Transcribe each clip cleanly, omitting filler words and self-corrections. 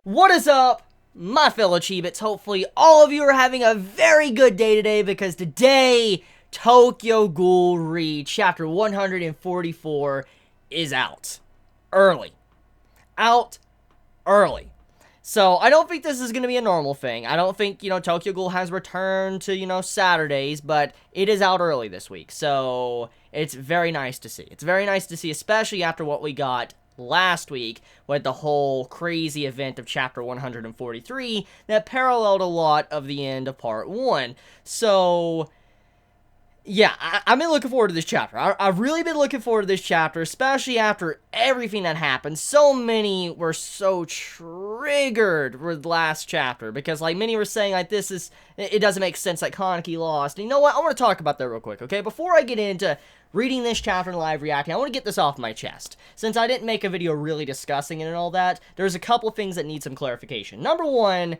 What is up, my fellow Chibits? Hopefully all of you are having a very good day today, because today, Tokyo Ghoul Re Chapter 144 is out. Early. Out early. So, I don't think this is going to be a normal thing. I don't think, Tokyo Ghoul has returned to, Saturdays, but it is out early this week. So, it's very nice to see. It's very nice to see, especially after what we got last week with the whole crazy event of Chapter 143 that paralleled a lot of the end of Part 1. So, yeah, I've been looking forward to this chapter. I've really been looking forward to this chapter, especially after everything that happened. So many were so triggered with the last chapter, because, like, many were saying, like, it doesn't make sense that Kaneki lost. And you know what? I want to talk about that real quick, okay? Before I get into reading this chapter and live reacting, I want to get this off my chest. Since I didn't make a video really discussing it and all that, there's a couple things that need some clarification. Number one,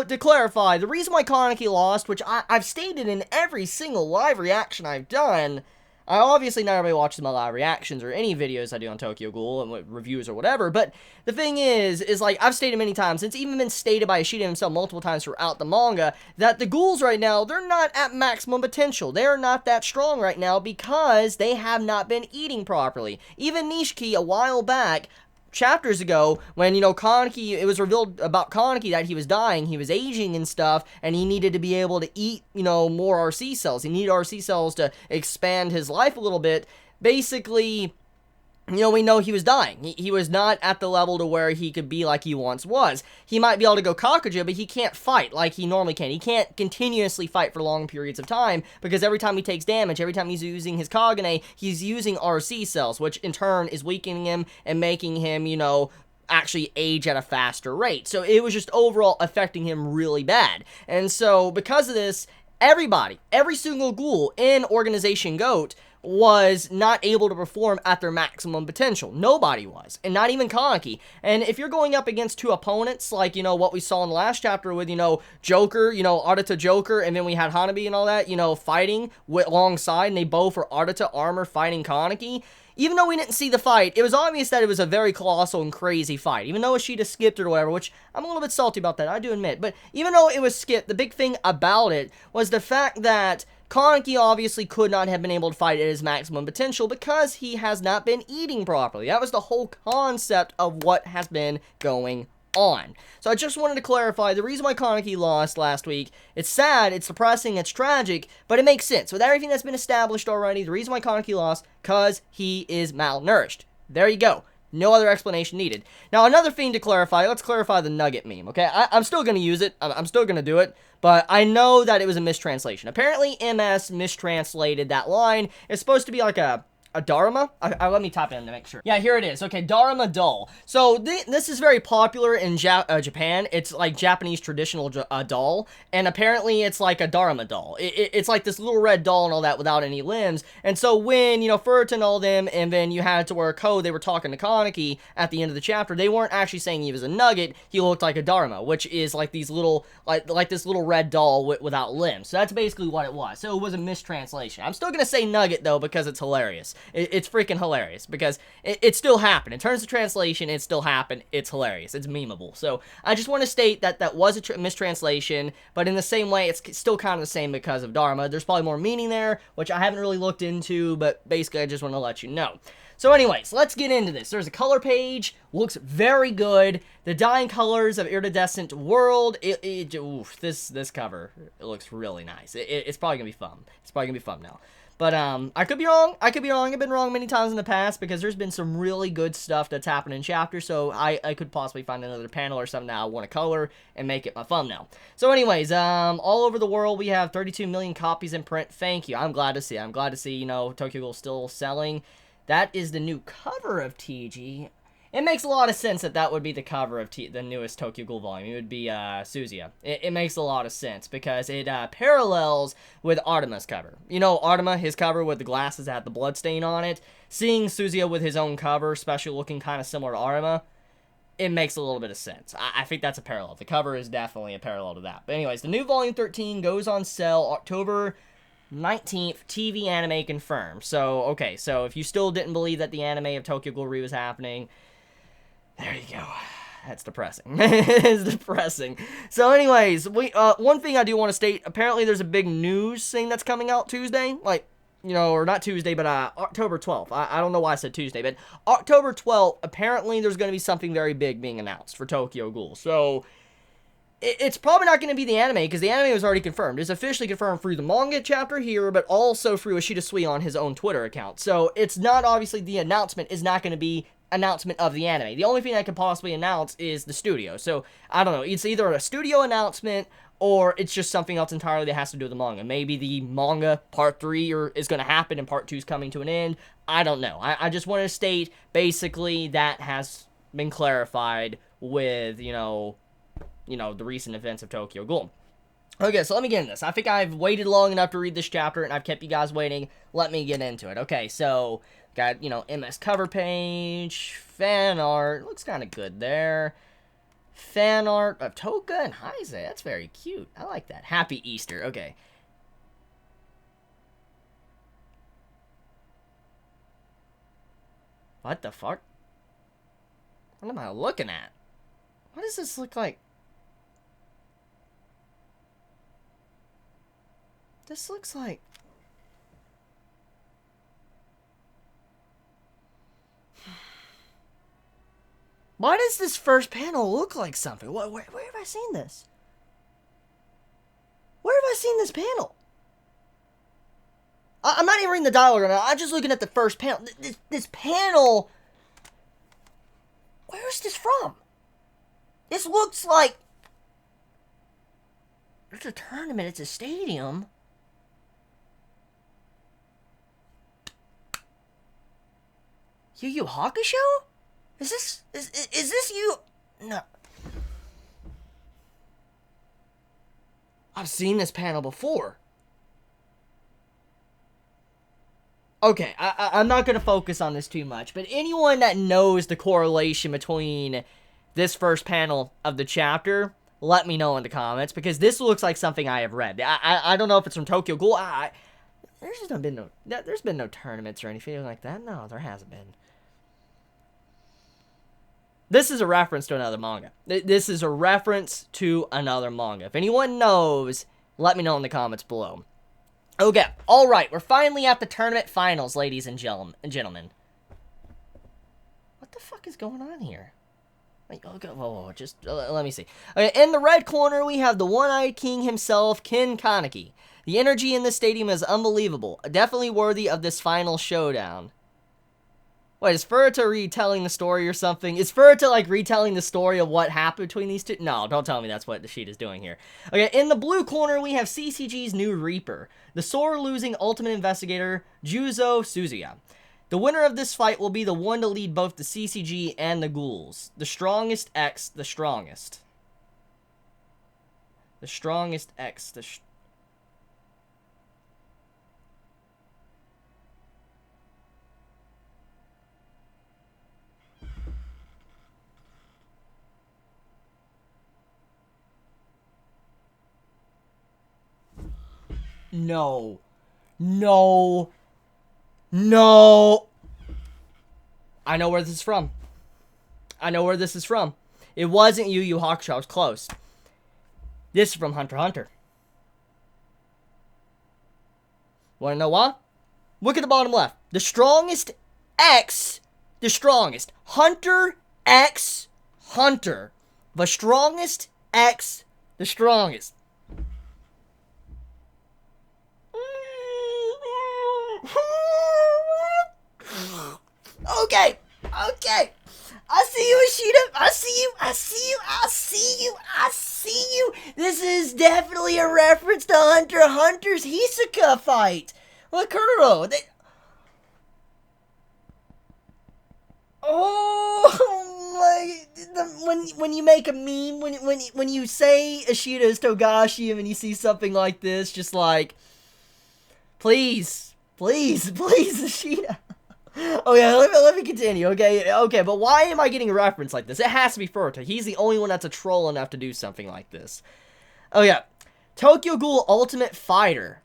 to clarify, the reason why Kaneki lost, which I've stated in every single live reaction I've done, obviously not everybody watches my live reactions or any videos I do on Tokyo Ghoul and reviews or whatever, but the thing is like, I've stated many times, it's even been stated by Ishida himself multiple times throughout the manga, that the ghouls right now, they're not at maximum potential. They're not that strong right now because they have not been eating properly. Even Nishiki, a while back, chapters ago, when, Kaneki, it was revealed about Kaneki that he was dying, he was aging and stuff, and he needed to be able to eat, more RC cells. He needed RC cells to expand his life a little bit. Basically, we know he was dying. He was not at the level to where he could be like he once was. He might be able to go Kakuja, but he can't fight like he normally can. He can't continuously fight for long periods of time, because every time he takes damage, every time he's using his Kagane, he's using RC cells, which in turn is weakening him and making him, actually age at a faster rate. So it was just overall affecting him really bad. And so because of this, every single ghoul in Organization GOAT was not able to perform at their maximum potential. Nobody was, and not even Kaneki. And if you're going up against two opponents, like, what we saw in the last chapter with, Joker, Arata Joker, and then we had Hanabi and all that, fighting alongside, and they both were Arata armor fighting Kaneki. Even though we didn't see the fight, it was obvious that it was a very colossal and crazy fight. Even though Ishida skipped it or whatever, which I'm a little bit salty about that, I do admit. But even though it was skipped, the big thing about it was the fact that Kaneki obviously could not have been able to fight at his maximum potential because he has not been eating properly. That was the whole concept of what has been going on. So I just wanted to clarify the reason why Kaneki lost last week. It's sad, it's depressing, it's tragic, but it makes sense. With everything that's been established already, the reason why Kaneki lost, because he is malnourished. There you go. No other explanation needed. Now, another thing to clarify, let's clarify the nugget meme, okay? I'm still going to use it. I'm still going to do it, but I know that it was a mistranslation. Apparently, MS mistranslated that line. It's supposed to be like a Dharma? Let me type it in to make sure. Yeah, here it is. Okay, Dharma doll. So, this is very popular in Japan. It's like Japanese traditional doll, and apparently it's like a Dharma doll. It's like this little red doll and all that without any limbs, and so when, Furuta and all them, and then you had to wear a code, they were talking to Kaneki at the end of the chapter, they weren't actually saying he was a nugget, he looked like a Dharma, which is like these little, like this little red doll without limbs. So that's basically what it was. So it was a mistranslation. I'm still gonna say nugget, though, because it's hilarious. It's freaking hilarious, because it still happened. In terms of translation, it still happened. It's hilarious. It's memeable. So, I just want to state that that was a mistranslation, but in the same way, it's still kind of the same because of Dharma. There's probably more meaning there, which I haven't really looked into, but basically, I just want to let you know. So anyways, let's get into this. There's a color page. Looks very good. The dying colors of Iridescent World. Oof, this cover, it looks really nice. It's probably going to be fun. It's probably going to be fun now. But, I could be wrong. I've been wrong many times in the past, because there's been some really good stuff that's happened in chapters, so I could possibly find another panel or something that I want to color and make it my thumbnail. So anyways, all over the world, we have 32 million copies in print. Thank you. I'm glad to see. Tokyo Ghoul still selling. That is the new cover of TG. It makes a lot of sense that would be the cover of the newest Tokyo Ghoul volume. It would be Suzuya. It makes a lot of sense because it parallels with Artema's cover. Artema, his cover with the glasses that had the bloodstain on it. Seeing Suzuya with his own cover, especially looking kind of similar to Artema, it makes a little bit of sense. I think that's a parallel. The cover is definitely a parallel to that. But anyways, the new Volume 13 goes on sale October 19th, TV anime confirmed. So, okay, so if you still didn't believe that the anime of Tokyo Ghoul Re was happening, There you go. That's depressing. It's depressing. So anyways, one thing I do want to state, apparently there's a big news thing that's coming out Tuesday. Like, you know, or not Tuesday, but October 12th. I don't know why I said Tuesday, but October 12th, apparently there's going to be something very big being announced for Tokyo Ghoul. So it's probably not going to be the anime, because the anime was already confirmed. It's officially confirmed through the manga chapter here, but also through Ashita Sui on his own Twitter account. So it's not, obviously, the announcement is not going to be announcement of the anime. The only thing I could possibly announce is the studio. So, I don't know. It's either a studio announcement, or it's just something else entirely that has to do with the manga. Maybe the manga part 3 is going to happen and part 2 is coming to an end. I don't know. I just want to state, basically, that has been clarified with, you know, the recent events of Tokyo Ghoul. Okay, so let me get into this. I think I've waited long enough to read this chapter, and I've kept you guys waiting. Let me get into it. Okay, so, got, MS cover page, fan art. Looks kind of good there. Fan art of Toka and Heise. That's very cute. I like that. Happy Easter. Okay. What the fuck? What am I looking at? What does this look like? This looks like... Why does this first panel look like something? Where have I seen this? Where have I seen this panel? I'm not even reading the dialogue right now. I'm just looking at the first panel. This panel... Where is this from? This looks like... It's a tournament. It's a stadium. Yu Yu Hakusho? Is this you? No. I've seen this panel before. Okay, I'm not going to focus on this too much, but anyone that knows the correlation between this first panel of the chapter, let me know in the comments, because this looks like something I have read. I don't know if it's from Tokyo Ghoul. There's been no tournaments or anything like that. No, there hasn't been. This is a reference to another manga. This is a reference to another manga. If anyone knows, let me know in the comments below. Okay, alright, we're finally at the tournament finals, ladies and gentlemen. What the fuck is going on here? Wait, okay, whoa, just, let me see. Okay, in the red corner, we have the one-eyed king himself, Kaneki. The energy in this stadium is unbelievable. Definitely worthy of this final showdown. Wait, is Furuta retelling the story or something? Is Furuta, like, retelling the story of what happened between these two? No, don't tell me that's what the sheet is doing here. Okay, in the blue corner, we have CCG's new Reaper. The sore-losing Ultimate Investigator, Juzo Suzuya. The winner of this fight will be the one to lead both the CCG and the ghouls. The strongest X the strongest. The strongest X the No. No. No. I know where this is from. I know where this is from. It wasn't Yu Yu Hakusho. I was close. This is from Hunter x Hunter. Wanna know why? Look at the bottom left. The strongest X. The strongest. Hunter X Hunter. The strongest X. The strongest. Okay, okay. I see you, Ashita. I see you. I see you. I see you. I see you. This is definitely a reference to Hunter x Hunter's Hisoka fight. Look, Kuro. When you make a meme, when you say Ashita is Togashi, and when you see something like this, just like, please, Ashita. Okay, let me continue, okay, but why am I getting a reference like this? It has to be Furuta. He's the only one that's a troll enough to do something like this. Oh yeah, Tokyo Ghoul Ultimate Fighter.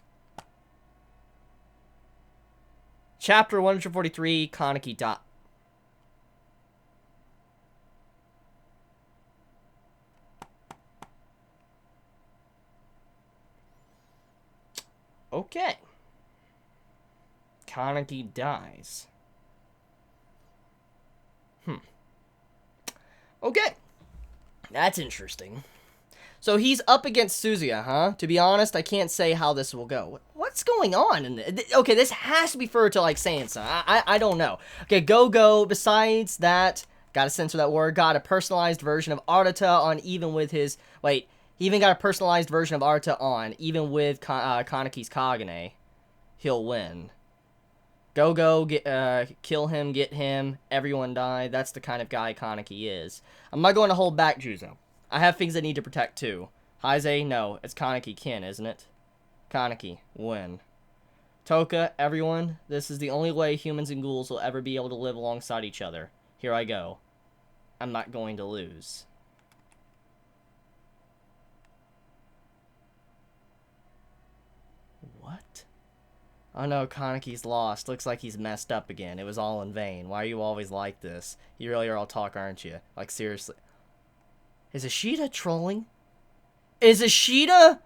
Chapter 143, Kaneki. Okay. Kaneki dies. Okay. That's interesting. So he's up against Suzuya, huh? To be honest, I can't say how this will go. What's going on? Okay, this has to be further to, like, saying so. I don't know. Okay, go. Besides that, gotta censor that word. Got a personalized version of Arata on even with his... Wait, he even got a personalized version of Arata on even with Kaneki's Kagane. He'll win. Go, kill him, get him, everyone die. That's the kind of guy Kaneki is. I'm not going to hold back, Juzo. I have things I need to protect, too. Heize, no, it's Kaneki Kin, isn't it? Kaneki, win. Toka, everyone, this is the only way humans and ghouls will ever be able to live alongside each other. Here I go. I'm not going to lose. What? Oh no, Kaneki's lost. Looks like he's messed up again. It was all in vain. Why are you always like this? You really are all talk, aren't you? Like, seriously. Is Ishida trolling? Is Ishida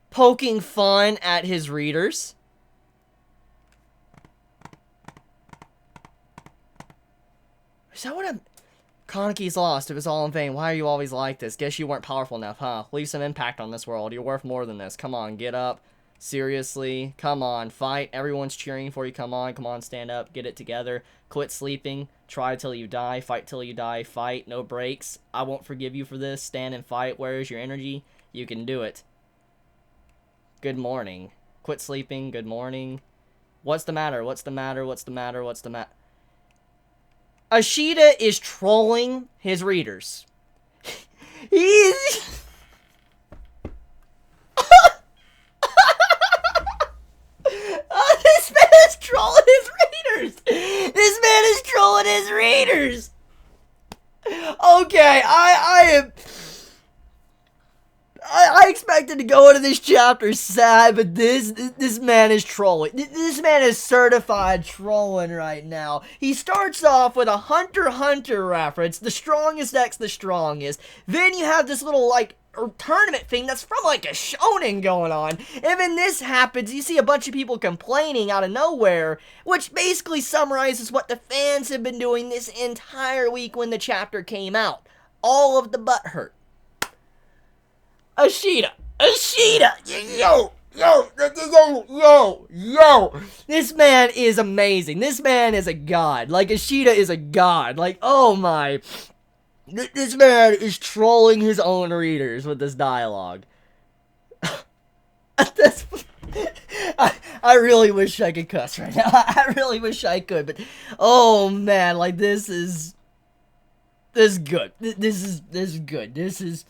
poking fun at his readers? Is that what I'm... Kaneki's lost. It was all in vain. Why are you always like this? Guess you weren't powerful enough, huh? Leave some impact on this world. You're worth more than this. Come on, get up. Seriously. Come on, fight. Everyone's cheering for you. Come on, stand up. Get it together. Quit sleeping. Try till you die. Fight till you die. Fight. No breaks. I won't forgive you for this. Stand and fight. Where is your energy? You can do it. Good morning. Quit sleeping. Good morning. What's the matter? What's the matter? What's the matter? What's the matter? Ishida is trolling his readers. He's... this man is trolling his readers. This man is trolling his readers. Okay, I expected to go into this chapter sad, but this man is trolling. This man is certified trolling right now. He starts off with a Hunter x Hunter reference, the strongest X the strongest. Then you have this little, like, tournament thing that's from, like, a shonen going on. And then this happens, you see a bunch of people complaining out of nowhere, which basically summarizes what the fans have been doing this entire week when the chapter came out. All of the butthurt. Ishida, yo. This man is amazing. This man is a god. Like, Ishida is a god. Like, oh my. This man is trolling his own readers with this dialogue. I really wish I could cuss right now. I really wish I could, but oh man, like this is good. This is good. This is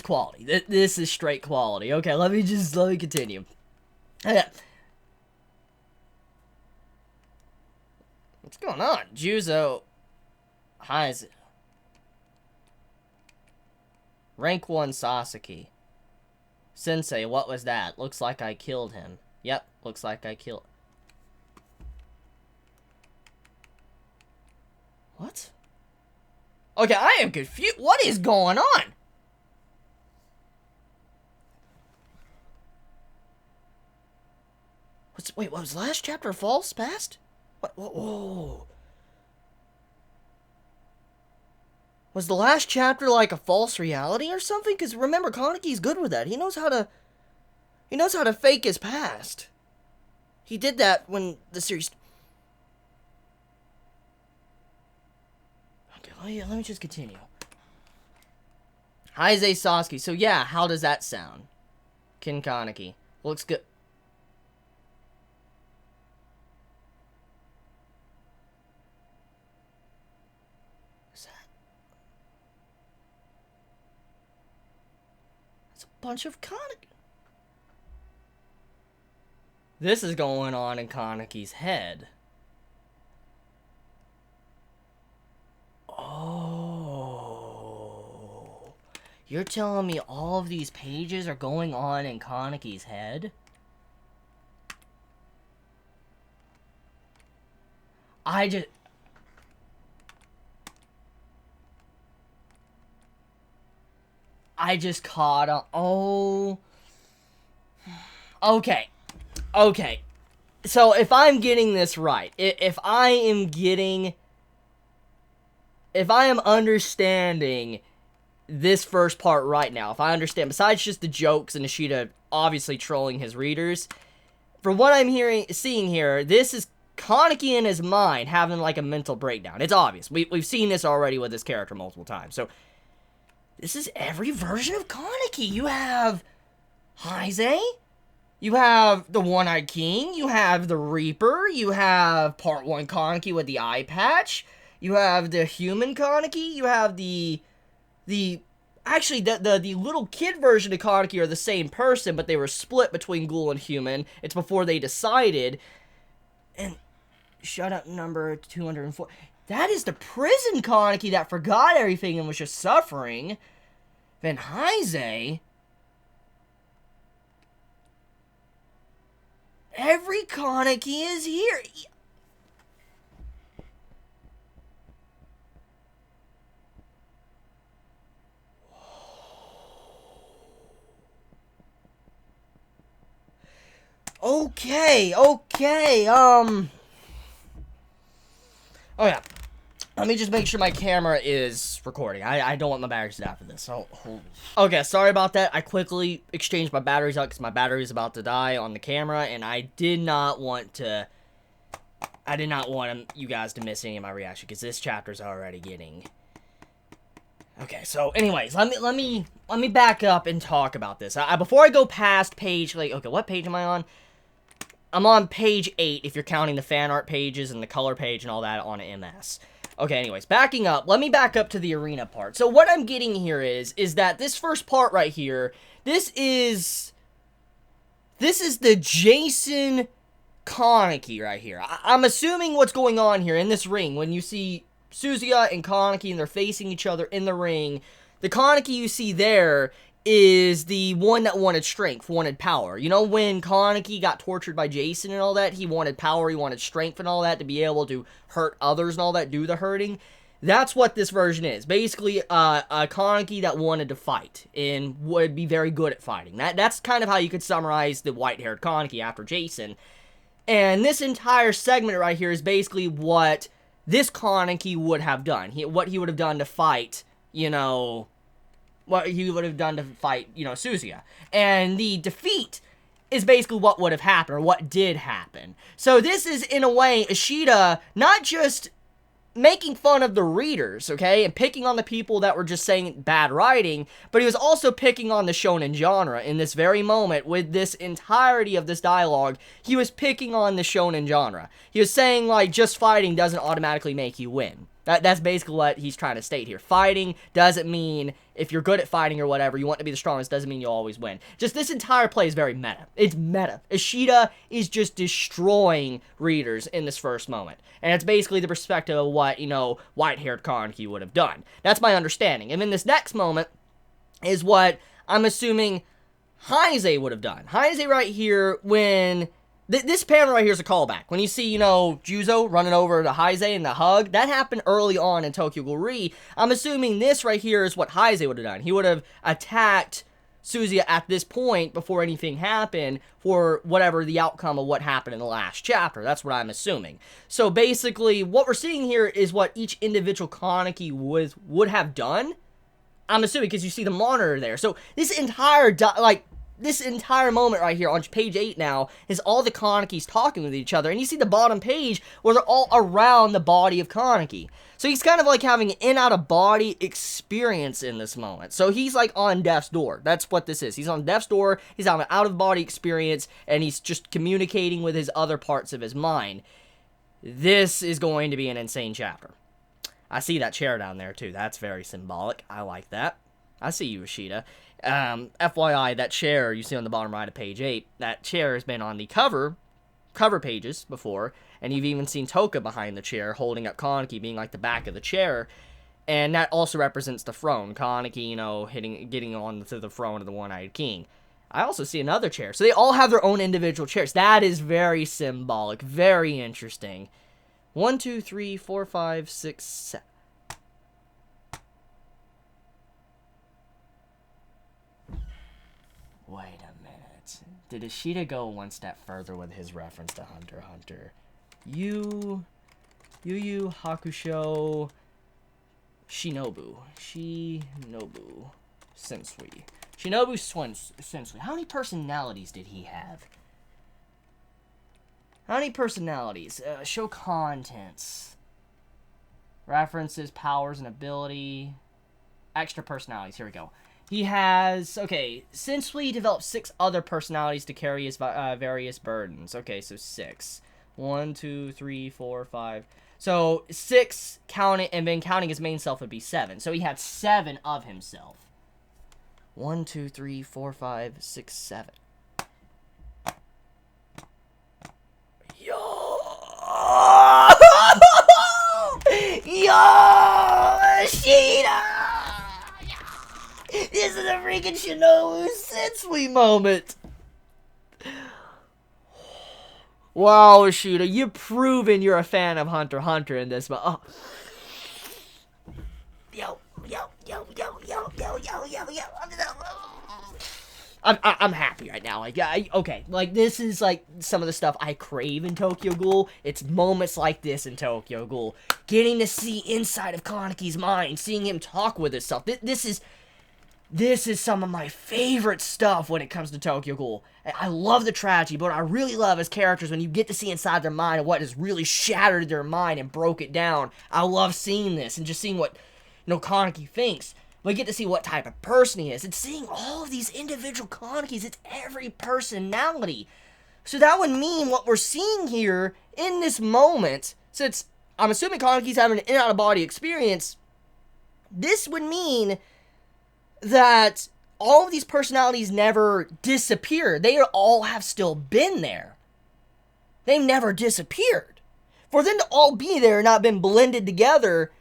quality. This is straight quality. Okay, let me continue. What's going on? Juzo. Heize. Rank 1 Sasaki. Sensei, what was that? Looks like I killed him. Yep, looks like I killed... What? Okay, I am confused. What is going on? Wait, what was the last chapter false past? What? Whoa. Was the last chapter like a false reality or something? Because remember, Kaneki's good with that. He knows how to fake his past. He did that when the series... Okay, let me just continue. Heize Sasuke. So yeah, how does that sound? Kin Kaneki. Looks good. Bunch of Kaneki. This is going on in Kaneki's head. Oh. You're telling me all of these pages are going on in Kaneki's head? I just caught on. Oh. Okay. Okay. So, if I'm getting this right, if I am understanding this first part right now, if I understand, besides just the jokes and Ishida obviously trolling his readers, from what I'm seeing here, this is Kaneki in his mind having like a mental breakdown. It's obvious. We've seen this already with this character multiple times. So, this is every version of Kaneki. You have Heise, you have the One-Eyed King, you have the Reaper, you have Part 1 Kaneki with the eye patch, you have the human Kaneki, you have actually, the little kid version of Kaneki are the same person, but they were split between ghoul and human. It's before they decided. And shut up, number 204. That is the prison Kaneki that forgot everything and was just suffering. Then Heise. Every Kaneki is here. Okay. Oh yeah. Let me just make sure my camera is recording. I don't want my batteries to die for this. So, okay, sorry about that. I quickly exchanged my batteries out because my battery is about to die on the camera, and I did not want you guys to miss any of my reaction because this chapter's already getting. Okay, so anyways, let me back up and talk about this. Before I go past page, okay, what page am I on? I'm on page 8 if you're counting the fan art pages and the color page and all that on MS. Okay, anyways, backing up, let me back up to the arena part. So what I'm getting here is that this first part right here, this is the Jason Kaneki right here. I'm assuming what's going on here in this ring, when you see Suzuya and Kaneki and they're facing each other in the ring, the Kaneki you see there is the one that wanted strength, wanted power. You know, when Kaneki got tortured by Jason and all that, he wanted power, he wanted strength and all that to be able to hurt others and all that, do the hurting. That's what this version is. Basically, a Kaneki that wanted to fight and would be very good at fighting. That's kind of how you could summarize the white-haired Kaneki after Jason. And this entire segment right here is basically what this Kaneki would have done. What he would have done to fight, Suzuya. And the defeat is basically what would have happened, or what did happen. So this is, in a way, Ishida not just making fun of the readers, okay, and picking on the people that were just saying bad writing, but he was also picking on the shonen genre in this very moment. With this entirety of this dialogue, he was picking on the shonen genre. He was saying, like, just fighting doesn't automatically make you win. That's basically what he's trying to state here. Fighting doesn't mean, if you're good at fighting or whatever, you want to be the strongest, doesn't mean you'll always win. Just this entire play is very meta. It's meta. Ishida is just destroying readers in this first moment. And it's basically the perspective of what, white-haired Kaneki would have done. That's my understanding. And then this next moment is what I'm assuming Heise would have done. Heise right here, when this panel right here is a callback. When you see, Juzo running over to Heise and the hug, that happened early on in Tokyo Ghoul Re. I'm assuming this right here is what Heise would have done. He would have attacked Suzuya at this point before anything happened for whatever the outcome of what happened in the last chapter. That's what I'm assuming. So basically, what we're seeing here is what each individual Kaneki would have done. I'm assuming because you see the monitor there. So this entire this entire moment right here on page 8 now is all the Kanekis talking with each other. And you see the bottom page where they're all around the body of Kaneki. So he's kind of like having an in-out-of-body experience in this moment. So he's like on death's door. That's what this is. He's on death's door. He's having an out-of-body experience. And he's just communicating with his other parts of his mind. This is going to be an insane chapter. I see that chair down there too. That's very symbolic. I like that. I see you, Ishida. FYI, that chair you see on the bottom right of page 8, that chair has been on the cover pages before, and you've even seen Toka behind the chair holding up Kaneki being like the back of the chair, and that also represents the throne. Kaneki, getting on to the throne of the One-Eyed King. I also see another chair. So they all have their own individual chairs. That is very symbolic, very interesting. 1, 2, 3, 4, 5, 6, 7. Wait a minute. did Ishida go one step further with his reference to Hunter x Hunter? Yu Yu Hakusho Shinobu Sensui. Shinobu Sensui. How many personalities did he have? How many personalities? Show contents. References, powers, and ability. Extra personalities. Here we go. He has... Okay, Sensui developed 6 other personalities to carry his various burdens. Okay, so 6. 1, 2, 3, 4, 5... So, 6 counting, and then counting his main self would be 7. So he had 7 of himself. 1, 2, 3, 4, 5, 6, 7. Yo! Yo! Ishida! This is a freaking Shinobu Sensui moment! Wow, Ishida, you've proven you're a fan of Hunter x Hunter in this, but Yo. I'm happy right now. Like, okay, like, this is, like, some of the stuff I crave in Tokyo Ghoul. It's moments like this in Tokyo Ghoul. Getting to see inside of Kaneki's mind, seeing him talk with himself. This is some of my favorite stuff when it comes to Tokyo Ghoul. I love the tragedy, but what I really love as characters when you get to see inside their mind and what has really shattered their mind and broke it down. I love seeing this and just seeing what, Kaneki thinks. We get to see what type of person he is. And seeing all of these individual Kanekis, it's every personality. So that would mean what we're seeing here in this moment, since I'm assuming Kaneki's having an in-out-of-body experience, this would mean that all of these personalities never disappear. They all have still been there. They've never disappeared. For them to all be there and not been blended together,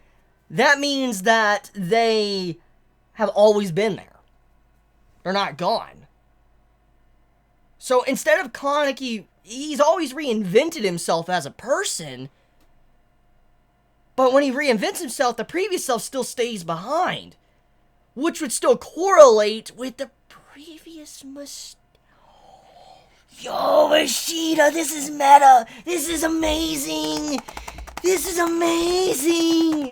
that means that they have always been there. They're not gone. So instead of Kaneki, he's always reinvented himself as a person, but when he reinvents himself, the previous self still stays behind, which would still correlate with the previous mistake. Yo, Ishida, this is meta. This is amazing. This is amazing.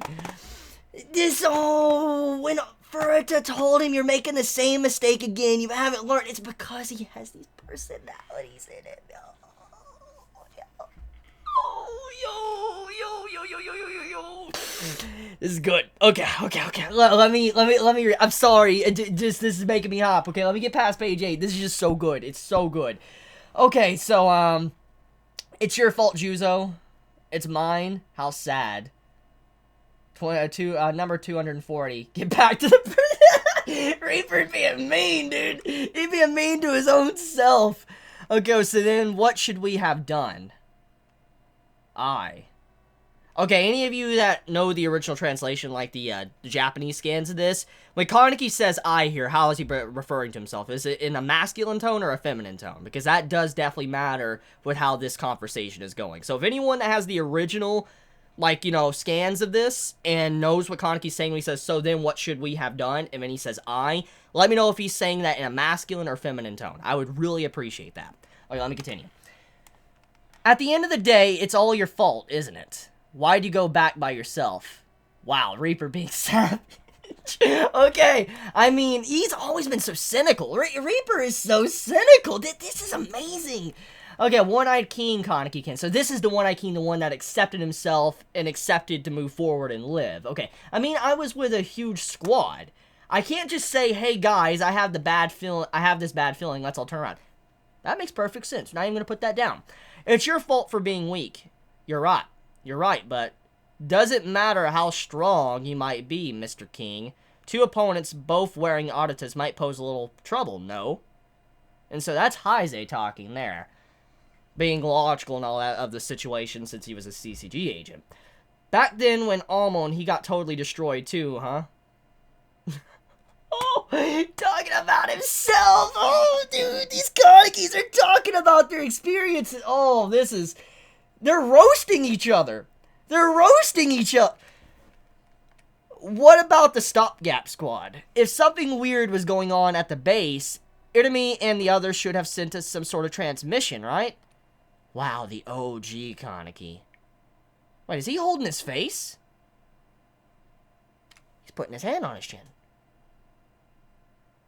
When Furuta told him you're making the same mistake again, you haven't learned, it's because he has these personalities in it. Yo. This is good. Okay. Let me. I'm sorry. This is making me hop. Okay, let me get past page 8. This is just so good. It's so good. Okay, so it's your fault, Juzo. It's mine. How sad. Number 240. Get back to the Reaper being mean, dude. He's being mean to his own self. Okay, so then what should we have done? Okay, any of you that know the original translation, like the Japanese scans of this, when Kaneki says I here, how is he referring to himself? Is it in a masculine tone or a feminine tone? Because that does definitely matter with how this conversation is going. So if anyone that has the original, like, scans of this and knows what Kaneki's saying when he says, so then what should we have done? And then he says I, let me know if he's saying that in a masculine or feminine tone. I would really appreciate that. Okay, let me continue. At the end of the day, it's all your fault, isn't it? Why'd you go back by yourself? Wow, Reaper being savage. Okay, I mean, he's always been so cynical. Reaper is so cynical. This is amazing. Okay, One-Eyed King Kaneki Ken. So this is the One-Eyed King, the one that accepted himself and accepted to move forward and live. Okay, I mean, I was with a huge squad. I can't just say, hey guys, I have this bad feeling, let's all turn around. That makes perfect sense. Not even gonna put that down. It's your fault for being weak. You're right, but does it matter how strong you might be, Mr. King? 2 opponents both wearing Auditas might pose a little trouble, no? And so that's Heise talking there. Being logical and all that of the situation since he was a CCG agent. Back then when Almond, he got totally destroyed too, huh? Oh, talking about himself. Oh, dude, these Kanekis are talking about their experiences. Oh, they're roasting each other. What about the stopgap squad? If something weird was going on at the base, Urumi and the others should have sent us some sort of transmission, right? Wow, the OG Kaneki. Wait, is he holding his face? He's putting his hand on his chin.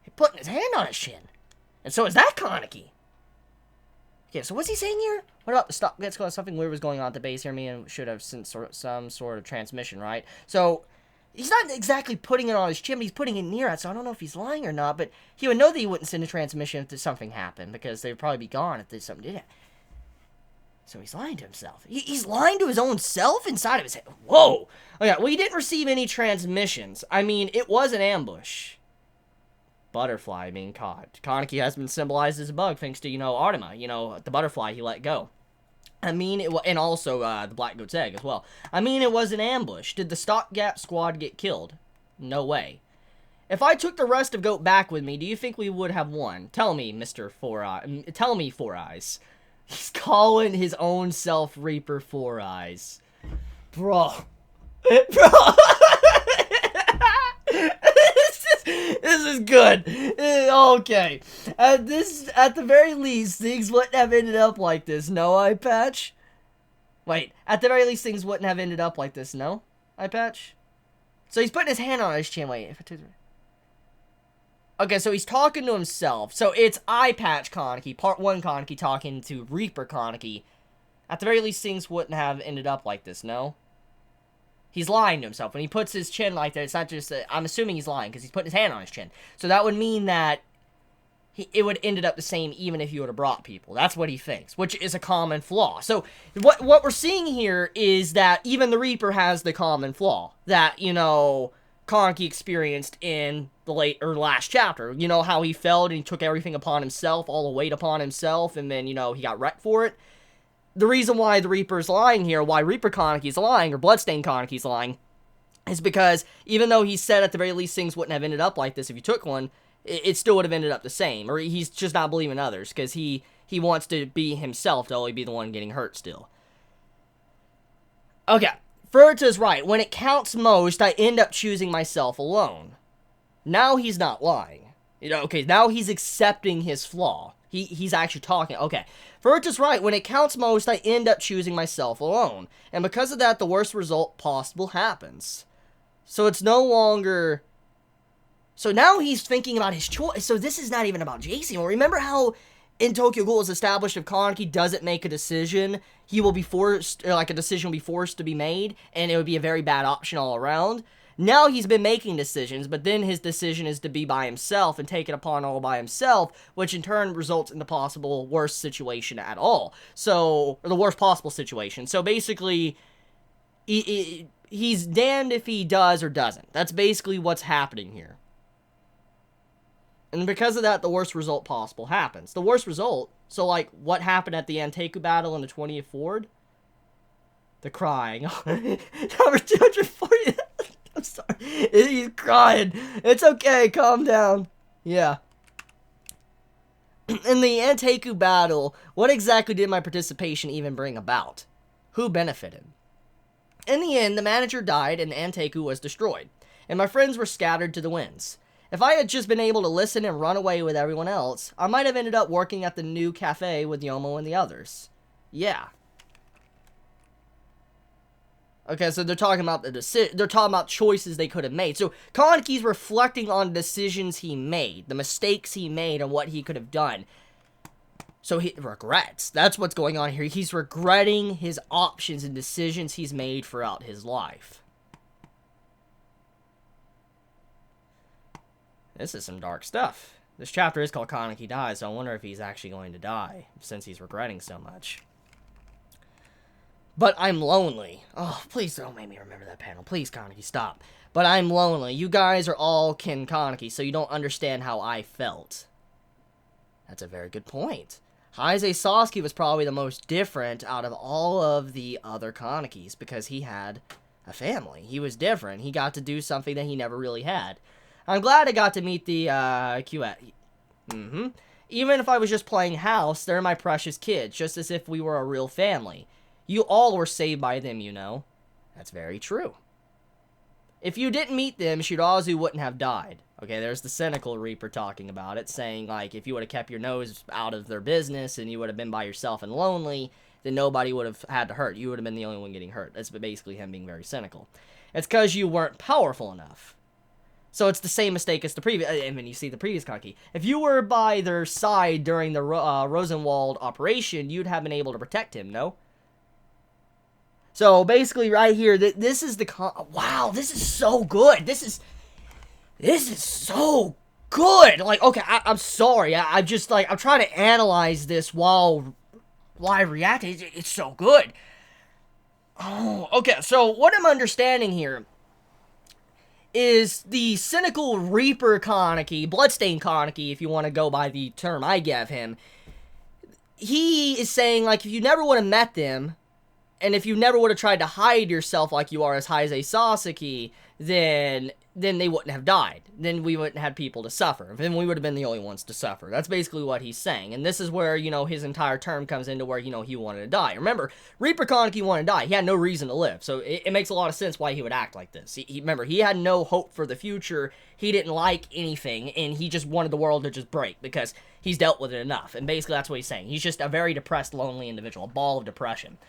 He's putting his hand on his chin. And so is that Kaneki. Okay, so what's he saying here? What about the stop? That's something weird was going on at the base here. Me and should have sent some sort of transmission, right? So he's not exactly putting it on his chin, but he's putting it near it. So I don't know if he's lying or not. But he would know that he wouldn't send a transmission if something happened, because they would probably be gone if something did happen. So he's lying to himself. He's lying to his own self inside of his head. Whoa! Okay, well, he didn't receive any transmissions. I mean, it was an ambush. Butterfly being caught. Kaneki has been symbolized as a bug thanks to, Artima. The butterfly he let go. I mean, and also the Black Goat's egg as well. I mean, it was an ambush. Did the stopgap squad get killed? No way. If I took the rest of Goat back with me, do you think we would have won? Tell me, Mr. Four Eyes. Tell me, Four Eyes. He's calling his own self Reaper Four Eyes. Bro. Bro. This is good. Okay. At the very least, things wouldn't have ended up like this. No, Eye Patch? Wait. At the very least, things wouldn't have ended up like this. No, Eye Patch? So he's putting his hand on his chin. Wait. Okay, so he's talking to himself. So it's Eye Patch Kaneki, Part 1 Kaneki talking to Reaper Kaneki. At the very least, things wouldn't have ended up like this, no? He's lying to himself. When he puts his chin like that, it's not just... I'm assuming he's lying, because he's putting his hand on his chin. So that would mean that it would have ended up the same even if he would have brought people. That's what he thinks, which is a common flaw. So what we're seeing here is that even the Reaper has the common flaw that, Kaneki experienced in the last chapter. You know how he failed and he took everything upon himself, all the weight upon himself, and then, he got wrecked for it? The reason why the Reaper's lying here, why Reaper Kaneki's lying, or Bloodstained Kaneki's lying, is because even though he said at the very least things wouldn't have ended up like this if you took one, it still would have ended up the same. Or he's just not believing others, because he wants to be himself to only be the one getting hurt still. Okay. Furta's right. When it counts most, I end up choosing myself alone. Now he's not lying. Okay, now he's accepting his flaw. He's actually talking. Okay. Furta's right. When it counts most, I end up choosing myself alone. And because of that, the worst result possible happens. So it's no longer... So now he's thinking about his choice. So this is not even about Jason. Well, remember how in Tokyo Ghoul is established if Kaneki doesn't make a decision, he will be forced, a decision will be forced to be made, and it would be a very bad option all around. Now he's been making decisions, but then his decision is to be by himself and take it upon all by himself, which in turn results in the possible worst situation at all. So, or the worst possible situation. So basically, he's damned if he does or doesn't. That's basically what's happening here. And because of that, the worst result possible happens. The worst result, so what happened at the Anteku battle in the 20th Ford? The crying. Number 240. I'm sorry. He's crying. It's okay. Calm down. Yeah. In the Anteku battle, what exactly did my participation even bring about? Who benefited? In the end, the manager died and Anteku was destroyed, and my friends were scattered to the winds. If I had just been able to listen and run away with everyone else, I might have ended up working at the new cafe with Yomo and the others. Yeah. Okay, so they're talking about they're talking about choices they could have made. So Kaneki's reflecting on decisions he made, the mistakes he made, and what he could have done. So he regrets. That's what's going on here. He's regretting his options and decisions he's made throughout his life. This is some dark stuff. This chapter is called Kaneki Dies, so I wonder if he's actually going to die, since he's regretting so much. But I'm lonely. Oh, please don't make me remember that panel. Please, Kaneki, stop. But I'm lonely. You guys are all kin Kaneki, so you don't understand how I felt. That's a very good point. Heise Sasuke was probably the most different out of all of the other Kanekis, because he had a family. He was different. He got to do something that he never really had. I'm glad I got to meet the, QS. Even if I was just playing house, they're my precious kids, just as if we were a real family. You all were saved by them, you know. That's very true. If you didn't meet them, Shirazu wouldn't have died. Okay, there's the cynical Reaper talking about it, saying, like, if you would have kept your nose out of their business and you would have been by yourself and lonely, then nobody would have had to hurt. You would have been the only one getting hurt. That's basically him being very cynical. It's because you weren't powerful enough. So it's the same mistake as the previous, and when you see the previous Kaneki. If you were by their side during the Rosenwald operation, you'd have been able to protect him, no? So basically right here, this is the, wow, this is so good. This is so good. Like, okay, I'm sorry. I'm just, like, I'm trying to analyze this while I react. It's so good. Oh, okay, so what I'm understanding here is the cynical Reaper Kaneki, Bloodstained Kaneki, if you want to go by the term I gave him. He is saying, like, if you never would have met them, and if you never would have tried to hide yourself like you are as Heisei Sasaki, then they wouldn't have died. Then we wouldn't have people to suffer. Then we would have been the only ones to suffer. That's basically what he's saying. And this is where, you know, his entire term comes into where, you know, he wanted to die. Remember, Reaper Kaneki wanted to die. He had no reason to live. So it makes a lot of sense why he would act like this. Remember, he had no hope for the future. He didn't like anything. And he just wanted the world to just break because he's dealt with it enough. And basically that's what he's saying. He's just a very depressed, lonely individual. A ball of depression.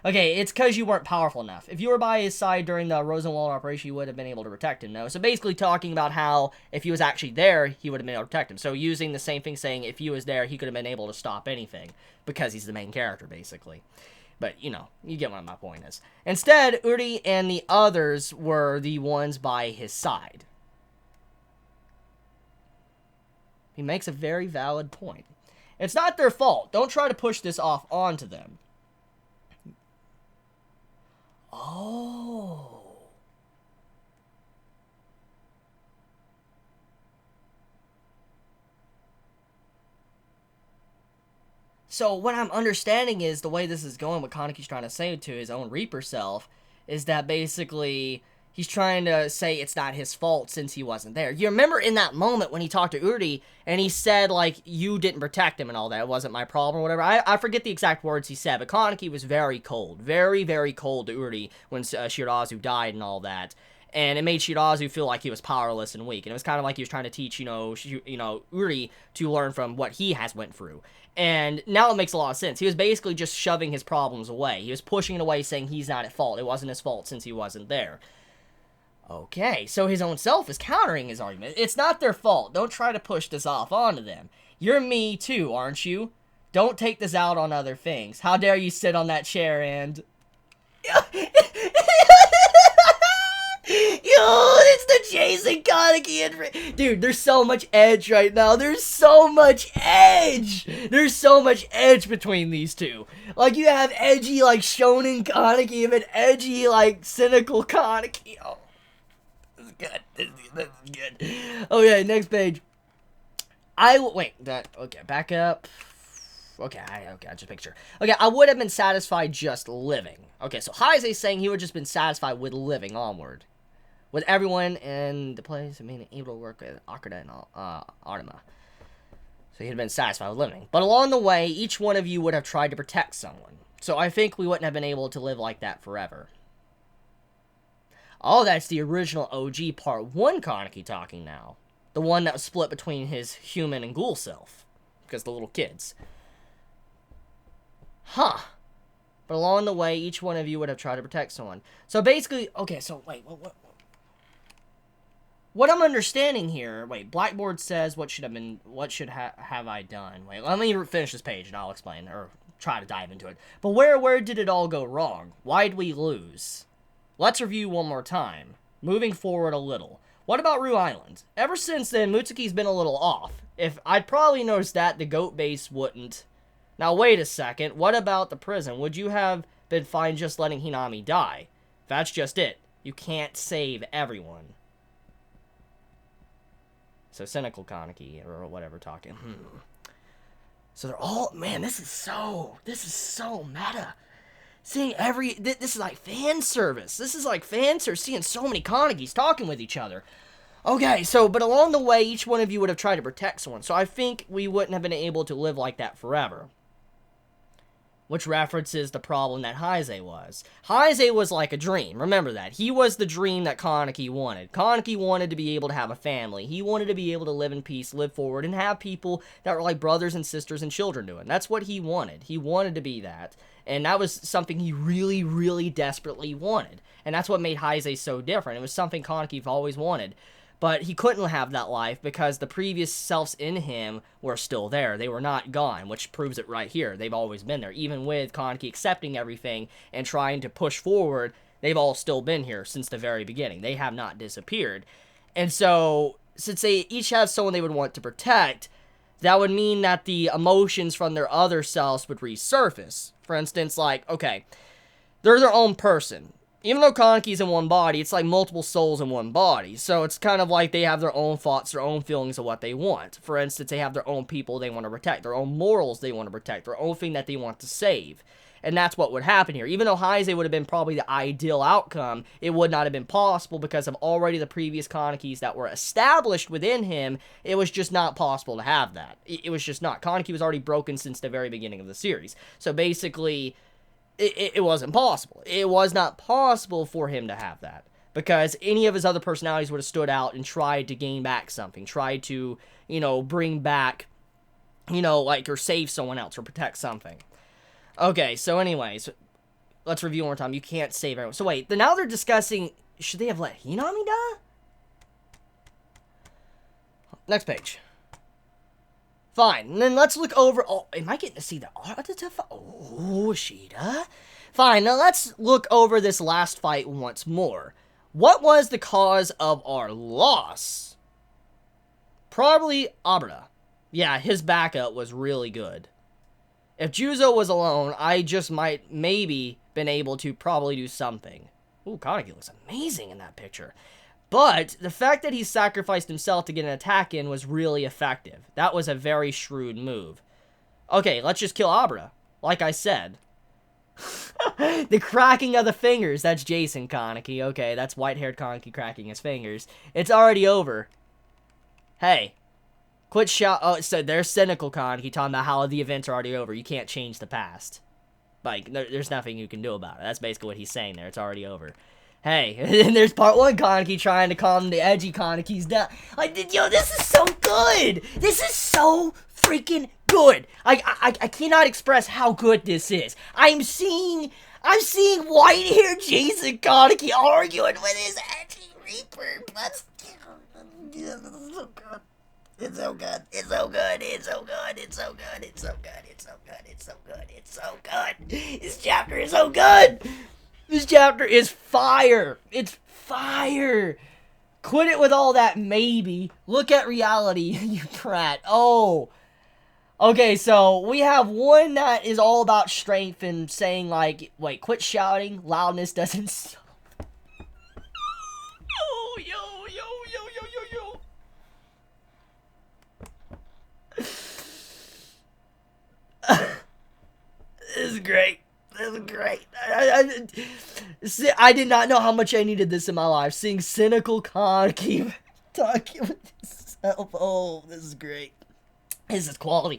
Okay, it's because you weren't powerful enough. If you were by his side during the Rosenwald operation, you would have been able to protect him, no? So basically talking about how if he was actually there, he would have been able to protect him. So using the same thing, saying if he was there, he could have been able to stop anything. Because he's the main character, basically. But, you know, you get what my point is. Instead, Uri and the others were the ones by his side. He makes a very valid point. It's not their fault. Don't try to push this off onto them. Oh. So what I'm understanding is the way this is going, what Kaneki's trying to say to his own Reaper self, is that basically he's trying to say it's not his fault since he wasn't there. You remember in that moment when he talked to Uri, and he said, like, you didn't protect him and all that, it wasn't my problem or whatever. I forget the exact words he said, but Kaneki was very cold. Very, very cold to Uri when Shirazu died and all that. And it made Shirazu feel like he was powerless and weak. And it was kind of like he was trying to teach, you know, Uri to learn from what he has went through. And now it makes a lot of sense. He was basically just shoving his problems away. He was pushing it away, saying he's not at fault. It wasn't his fault since he wasn't there. Okay, so his own self is countering his argument. It's not their fault. Don't try to push this off onto them. You're me too, aren't you? Don't take this out on other things. How dare you sit on that chair and... Yo, it's the Jason Kaneki and... Dude, there's so much edge right now. There's so much edge. There's so much edge between these two. Like, you have edgy, like, shonen Kaneki and edgy, like, cynical Kaneki. Oh, this is good. This is good. Okay, next page. Okay, back up. Okay, I just picture. Okay, I would have been satisfied just living. Okay, so Heisei's saying he would have just been satisfied with living onward. With everyone in the place, I mean, able to work with Akira and Artima. So he'd have been satisfied with living. But along the way, each one of you would have tried to protect someone. So I think we wouldn't have been able to live like that forever. Oh, that's the original OG Part 1 Kaneki talking now. The one that was split between his human and ghoul self. Because the little kids. Huh. But along the way, each one of you would have tried to protect someone. So basically, okay, so wait, what I'm understanding here, Blackboard says what should have I done? Wait, let me finish this page and I'll explain, or try to dive into it. But where did it all go wrong? Why'd we lose? Let's review one more time. Moving forward a little. What about Rue Island? Ever since then, Mutsuki's been a little off. If I'd probably noticed that, the goat base wouldn't. Now wait a second, what about the prison? Would you have been fine just letting Hinami die? That's just it. You can't save everyone. So cynical Kaneki, or whatever, talking. So they're all, man, this is so meta. Seeing this is like fan service. This is like fan service, seeing so many Kanekis talking with each other. Okay, so, but along the way, each one of you would have tried to protect someone. So I think we wouldn't have been able to live like that forever. which references the problem that Heise was. Heise was like a dream. Remember that. He was the dream that Kaneki wanted. Kaneki wanted to be able to have a family. He wanted to be able to live in peace, live forward, and have people that were like brothers and sisters and children to him. That's what he wanted. He wanted to be that. And that was something he really, really desperately wanted. And that's what made Heise so different. It was something Kaneki always wanted. But he couldn't have that life because the previous selves in him were still there. They were not gone, which proves it right here. They've always been there. Even with Kaneki accepting everything and trying to push forward, they've all still been here since the very beginning. They have not disappeared. And so, since they each have someone they would want to protect, that would mean that the emotions from their other selves would resurface. For instance, like, okay, they're their own person. Even though Kaneki's in one body, it's like multiple souls in one body. So it's kind of like they have their own thoughts, their own feelings of what they want. For instance, they have their own people they want to protect, their own morals they want to protect, their own thing that they want to save. And that's what would happen here. Even though Heise would have been probably the ideal outcome, it would not have been possible because of already the previous Kanekis that were established within him. It was just not possible to have that. It was just not. Kaneki was already broken since the very beginning of the series. So basically, it wasn't possible. It was not possible for him to have that. Because any of his other personalities would have stood out and tried to gain back something. Tried to, bring back, like, or save someone else or protect something. Okay, so anyways, let's review one more time. You can't save everyone. So wait, now they're discussing, should they have let Hinami die? Next page. Fine, and then let's look over, oh, am I getting to see the art? Oh, Shida. Fine, now let's look over this last fight once more. What was the cause of our loss? Probably Abra. Yeah, his backup was really good. If Juzo was alone, I just might, maybe, been able to probably do something. Ooh, Kaneki looks amazing in that picture. But the fact that he sacrificed himself to get an attack in was really effective. That was a very shrewd move. Okay, let's just kill Abra. Like I said. The cracking of the fingers. That's Jason Kaneki. Okay, that's white-haired Kaneki cracking his fingers. It's already over. Hey. Quit shout. Oh, so there's cynical Kaneki talking about how the events are already over. You can't change the past. Like, there's nothing you can do about it. That's basically what he's saying there. It's already over. Hey, and there's part 1 Kaneki trying to calm the edgy Kanekis down. Like, yo, this is so good! This is so freaking good! I cannot express how good this is. I'm seeing white-haired Jason Kaneki arguing with his edgy Reaper. That's so good. It's so good. It's so good. It's so good. It's so good. It's so good. It's so good. It's so good. It's so good. This chapter is so good. This chapter is fire. It's fire. Quit it with all that maybe. Look at reality, you prat. Oh. Okay, so we have one that is all about strength and saying like, wait, quit shouting. Loudness doesn't stop. Yo, yo, yo, yo, yo, yo, yo. This is great. This is great. I did not know how much I needed this in my life. Seeing cynical Kaneki talking with himself. Oh, this is great. This is quality.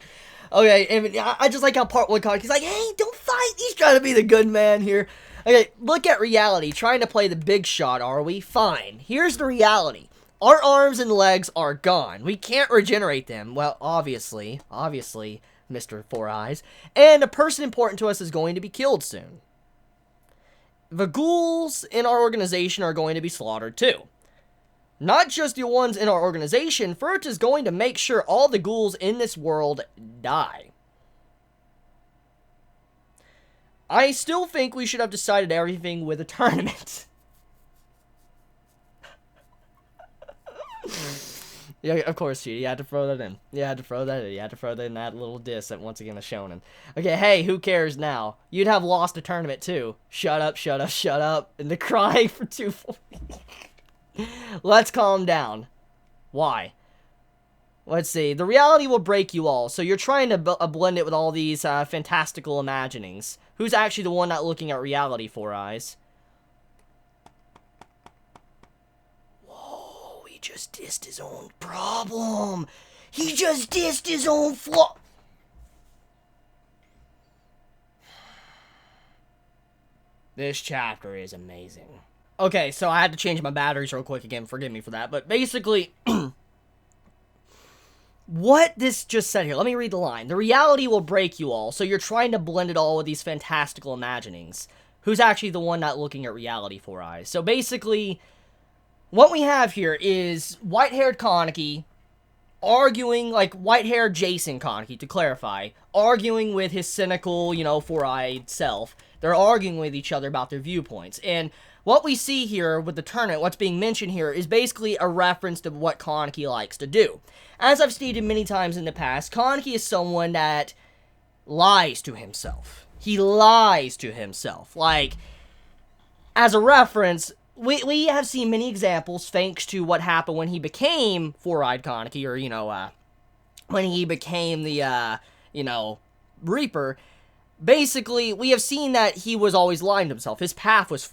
Okay, and I just like how part 1 Kaneki's like, hey, don't fight. He's trying to be the good man here. Okay, look at reality. Trying to play the big shot, are we? Fine. Here's the reality. Our arms and legs are gone. We can't regenerate them. Well, obviously, Mr. Four Eyes. And a person important to us is going to be killed soon. The ghouls in our organization are going to be slaughtered too. Not just the ones in our organization, Furt is going to make sure all the ghouls in this world die. I still think we should have decided everything with a tournament. Yeah, of course, you had to throw that in. You had to throw that in. You had to throw that in that little diss that once again is shonen. Okay, hey, who cares now? You'd have lost a tournament too. Shut up, shut up, shut up. And the crying for 240. Let's calm down. Why? Let's see. The reality will break you all. So you're trying to blend it with all these fantastical imaginings. Who's actually the one not looking at reality, Four Eyes? He just dissed his own problem. He just dissed his own flaw. This chapter is amazing. Okay, so I had to change my batteries real quick again. Forgive me for that. But basically, what this just said here, let me read the line. The reality will break you all, so you're trying to blend it all with these fantastical imaginings. Who's actually the one not looking at reality 4 eyes? So basically, what we have here is white-haired Kaneki arguing, like white-haired Jason Kaneki, to clarify, arguing with his cynical, 4-eyed self. They're arguing with each other about their viewpoints. And what we see here with the tournament, what's being mentioned here, is basically a reference to what Kaneki likes to do. As I've stated many times in the past, Kaneki is someone that lies to himself. He lies to himself. Like, as a reference, we have seen many examples thanks to what happened when he became Four-Eyed Kaneki, or, when he became the, Reaper. Basically, we have seen that he was always lying to himself. His past was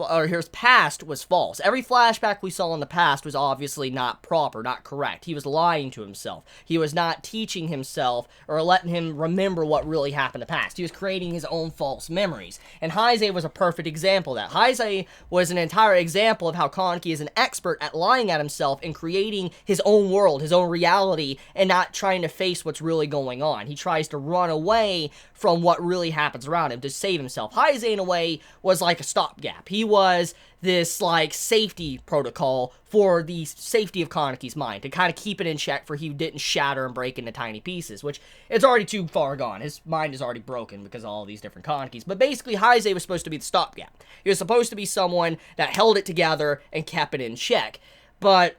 false. Every flashback we saw in the past was obviously not proper, not correct. He was lying to himself. He was not teaching himself or letting him remember what really happened in the past. He was creating his own false memories. And Heise was a perfect example of that. Heise was an entire example of how Kaneki is an expert at lying at himself and creating his own world, his own reality, and not trying to face what's really going on. He tries to run away from what really happens around him to save himself. Heise, in a way, was like a stopgap. He was this, like, safety protocol for the safety of Kaneki's mind, to kind of keep it in check for he didn't shatter and break into tiny pieces, which it's already too far gone. His mind is already broken because of all these different Kanekis. But basically, Heise was supposed to be the stopgap. He was supposed to be someone that held it together and kept it in check. But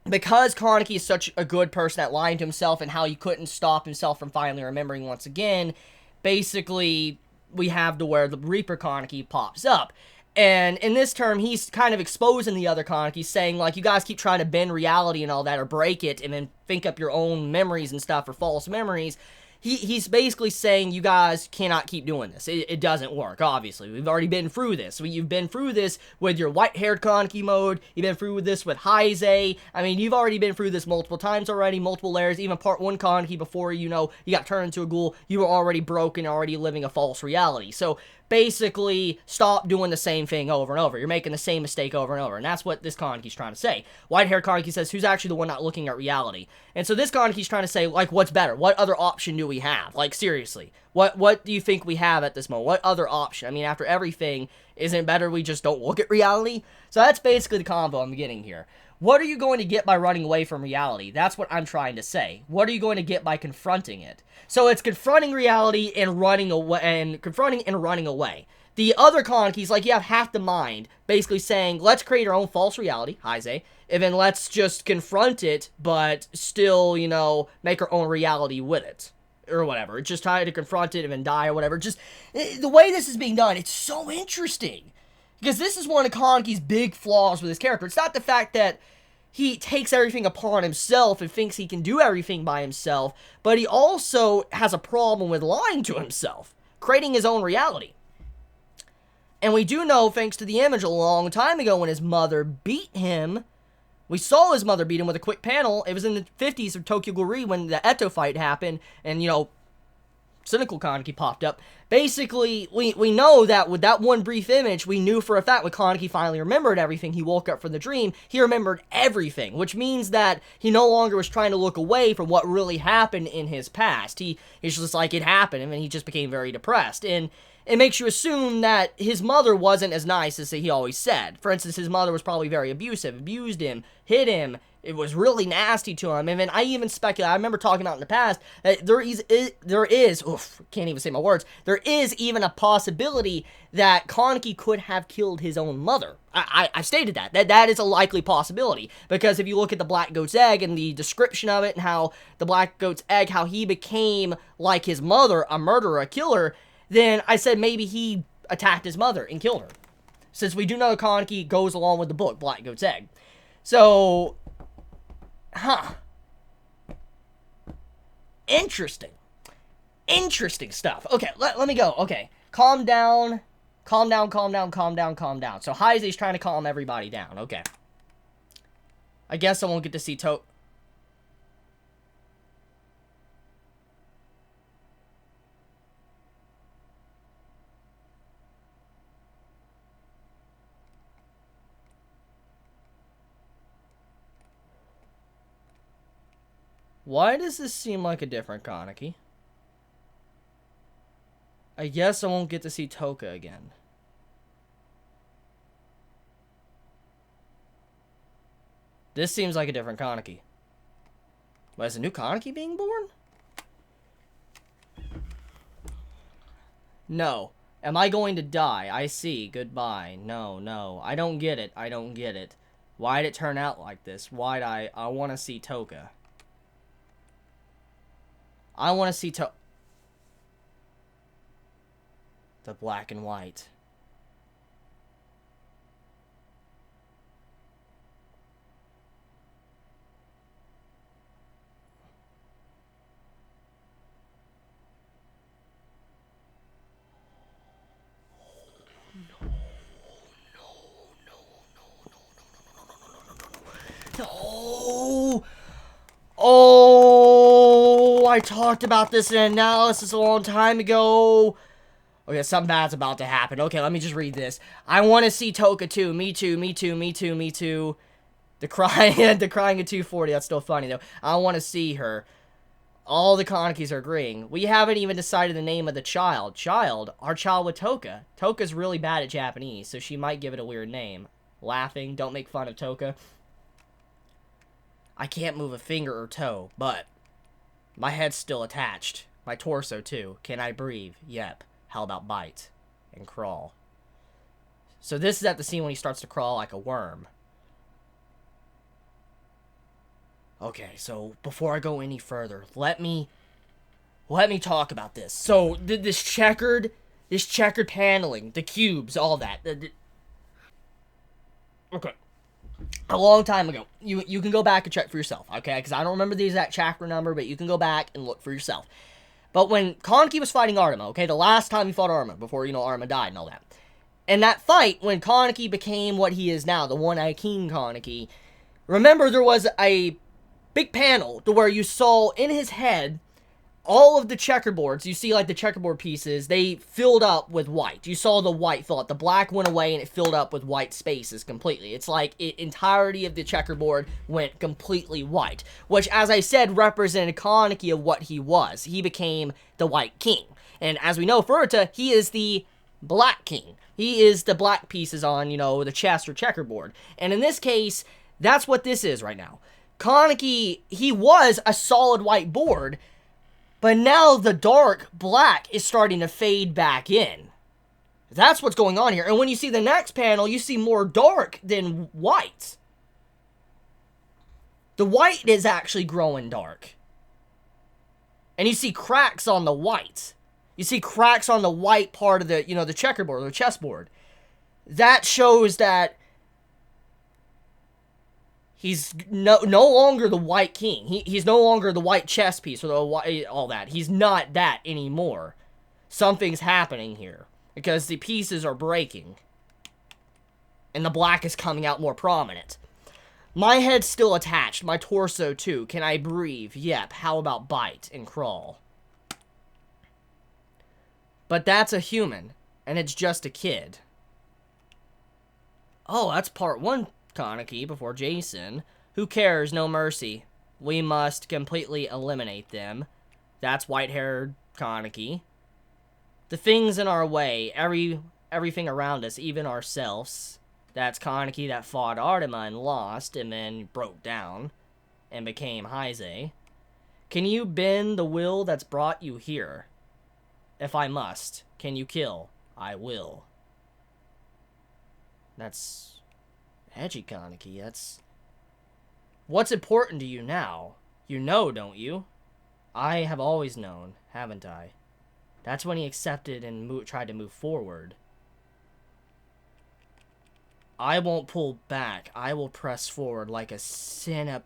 because Kaneki is such a good person at lying to himself and how he couldn't stop himself from finally remembering once again, basically, we have to where the Reaper Kaneki pops up. And in this term, he's kind of exposing the other Kaneki, saying, like, you guys keep trying to bend reality and all that, or break it, and then think up your own memories and stuff, or false memories. He's basically saying you guys cannot keep doing this. It doesn't work, obviously. We've already been through this. You've been through this with your white-haired Kaneki mode. You've been through this with Heise. I mean, you've already been through this multiple times already, multiple layers. Even part 1 Kaneki before, you got turned into a ghoul, you were already broken, already living a false reality. So, basically, stop doing the same thing over and over. You're making the same mistake over and over. And that's what this Kaneki's trying to say. White-haired Kaneki says, who's actually the one not looking at reality? And so this Kaneki's trying to say, like, what's better? What other option do we have? Like, seriously. What do you think we have at this moment? What other option? I mean, after everything, isn't it better we just don't look at reality? So that's basically the combo I'm getting here. What are you going to get by running away from reality? That's what I'm trying to say. What are you going to get by confronting it? So it's confronting reality and running away, and confronting and running away. The other Kaneki's, like, you have half the mind, basically saying, let's create our own false reality, Heise, and then let's just confront it, but still, make our own reality with it. Or whatever. Just try to confront it and then die or whatever. Just, the way this is being done, it's so interesting. Because this is one of Kaneki's big flaws with his character. It's not the fact that he takes everything upon himself and thinks he can do everything by himself, but he also has a problem with lying to himself, creating his own reality. And we do know, thanks to the image a long time ago when his mother beat him, we saw his mother beat him with a quick panel. It was in the 50s of Tokyo Ghoul when the Eto fight happened, and, cynical Kaneki popped up. Basically, we know that with that one brief image, we knew for a fact when Kaneki finally remembered everything, he woke up from the dream, he remembered everything, which means that he no longer was trying to look away from what really happened in his past. He's just like, it happened, and then he just became very depressed. And it makes you assume that his mother wasn't as nice as he always said. For instance, his mother was probably very abusive, abused him, hit him. It was really nasty to him. And then I even speculate, I remember talking about in the past, that there is, can't even say my words, there is even a possibility that Kaneki could have killed his own mother. I stated that is a likely possibility. Because if you look at the Black Goat's Egg and the description of it, and how the Black Goat's Egg, how he became like his mother, a murderer, a killer, then I said maybe he attacked his mother and killed her. Since we do know Kaneki goes along with the book, Black Goat's Egg. So, interesting. Interesting stuff. Okay, let me go. Okay, calm down. Calm down, calm down, calm down, calm down. So Heise's trying to calm everybody down. Okay. I guess I won't get to see Why does this seem like a different Kaneki? I guess I won't get to see Toka again. This seems like a different Kaneki. But is a new Kaneki being born? No. Am I going to die? I see. Goodbye. No, no. I don't get it. I don't get it. Why'd it turn out like this? Why'd I want to see Toka. I want to see the black and white. No. Oh, I talked about this in analysis a long time ago. Okay, something bad's about to happen. Okay, let me just read this. I want to see Toka too. Me too, me too, me too, me too. The crying, the crying at 240. That's still funny, though. I want to see her. All the Kanekis are agreeing. We haven't even decided the name of the child. Child? Our child with Toka. Toka's really bad at Japanese, so she might give it a weird name. Laughing. Don't make fun of Toka. I can't move a finger or toe, but my head's still attached. My torso, too. Can I breathe? Yep. How about bite? And crawl. So this is at the scene when he starts to crawl like a worm. Okay, so before I go any further, let me talk about this. So this checkered paneling, the cubes, all that. Okay. A long time ago. You can go back and check for yourself, okay? Because I don't remember the exact chapter number, but you can go back and look for yourself. But when Kaneki was fighting Artema, okay, the last time he fought Artema, before, Artema died and all that. And that fight, when Kaneki became what he is now, the One-Eye King Kaneki, remember there was a big panel to where you saw in his head all of the checkerboards. You see, like, the checkerboard pieces, they filled up with white. You saw the white fill up. The black went away, and it filled up with white spaces completely. It's like entirety of the checkerboard went completely white, which, as I said, represented Kaneki of what he was. He became the White King. And as we know, for Urta, he is the Black King. He is the black pieces on, the chest or checkerboard. And in this case, that's what this is right now. Kaneki, he was a solid white board, but now the dark black is starting to fade back in. That's what's going on here. And when you see the next panel, you see more dark than white. The white is actually growing dark. And you see cracks on the white. You see cracks on the white part of the, the checkerboard, or the chessboard. That shows that he's no longer the White King. He's no longer the white chess piece or the white, all that. He's not that anymore. Something's happening here because the pieces are breaking. And the black is coming out more prominent. My head's still attached. My torso, too. Can I breathe? Yep. How about bite and crawl? But that's a human. And it's just a kid. Oh, that's part 1. Kaneki before Jason. Who cares? No mercy. We must completely eliminate them. That's white-haired Kaneki. The things in our way, everything around us, even ourselves. That's Kaneki that fought Artema and lost, and then broke down, and became Heise. Can you bend the will that's brought you here? If I must, can you kill? I will. That's edgy Kaneki, that's... What's important to you now? You know, don't you? I have always known, haven't I? That's when he accepted and tried to move forward. I won't pull back. I will press forward like a centipede.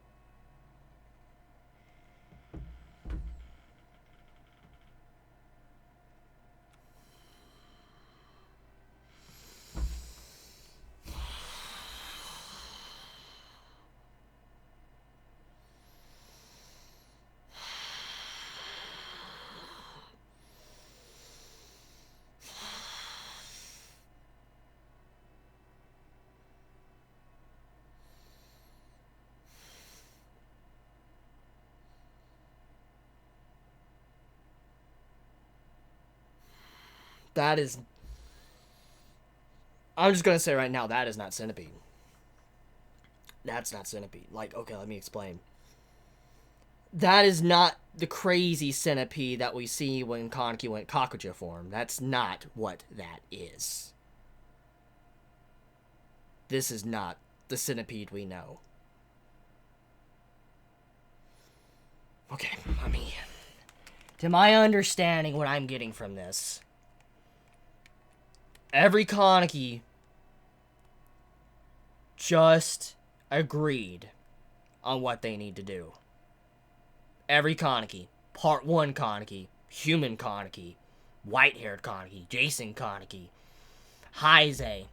That is... I'm just gonna say right now, that is not Centipede. That's not Centipede. Like, okay, let me explain. That is not the crazy Centipede that we see when Kaneki went Kakuja form. That's not what that is. This is not the Centipede we know. Okay, to my understanding, what I'm getting from this, every Kaneki just agreed on what they need to do. Every Kaneki, Part 1 Kaneki, Human Kaneki, White-haired Kaneki, Jason Kaneki, Heise,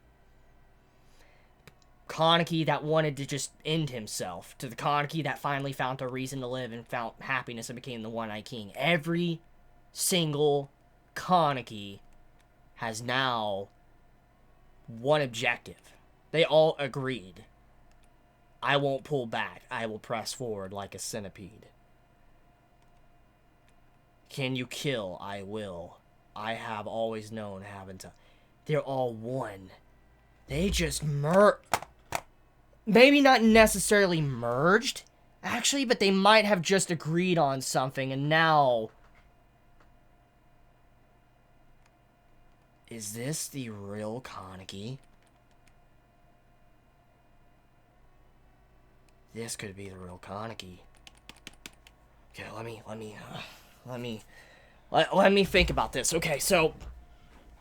Kaneki that wanted to just end himself, to the Kaneki that finally found a reason to live and found happiness and became the One-Eye King. Every single Kaneki has now one objective. They all agreed. I won't pull back. I will press forward like a centipede. Can you kill? I will. I have always known, haven't I? They're all one. They just maybe not necessarily merged, actually, but they might have just agreed on something, and now... Is this the real Kaneki? This could be the real Kaneki. Okay, let me think about this. Okay, so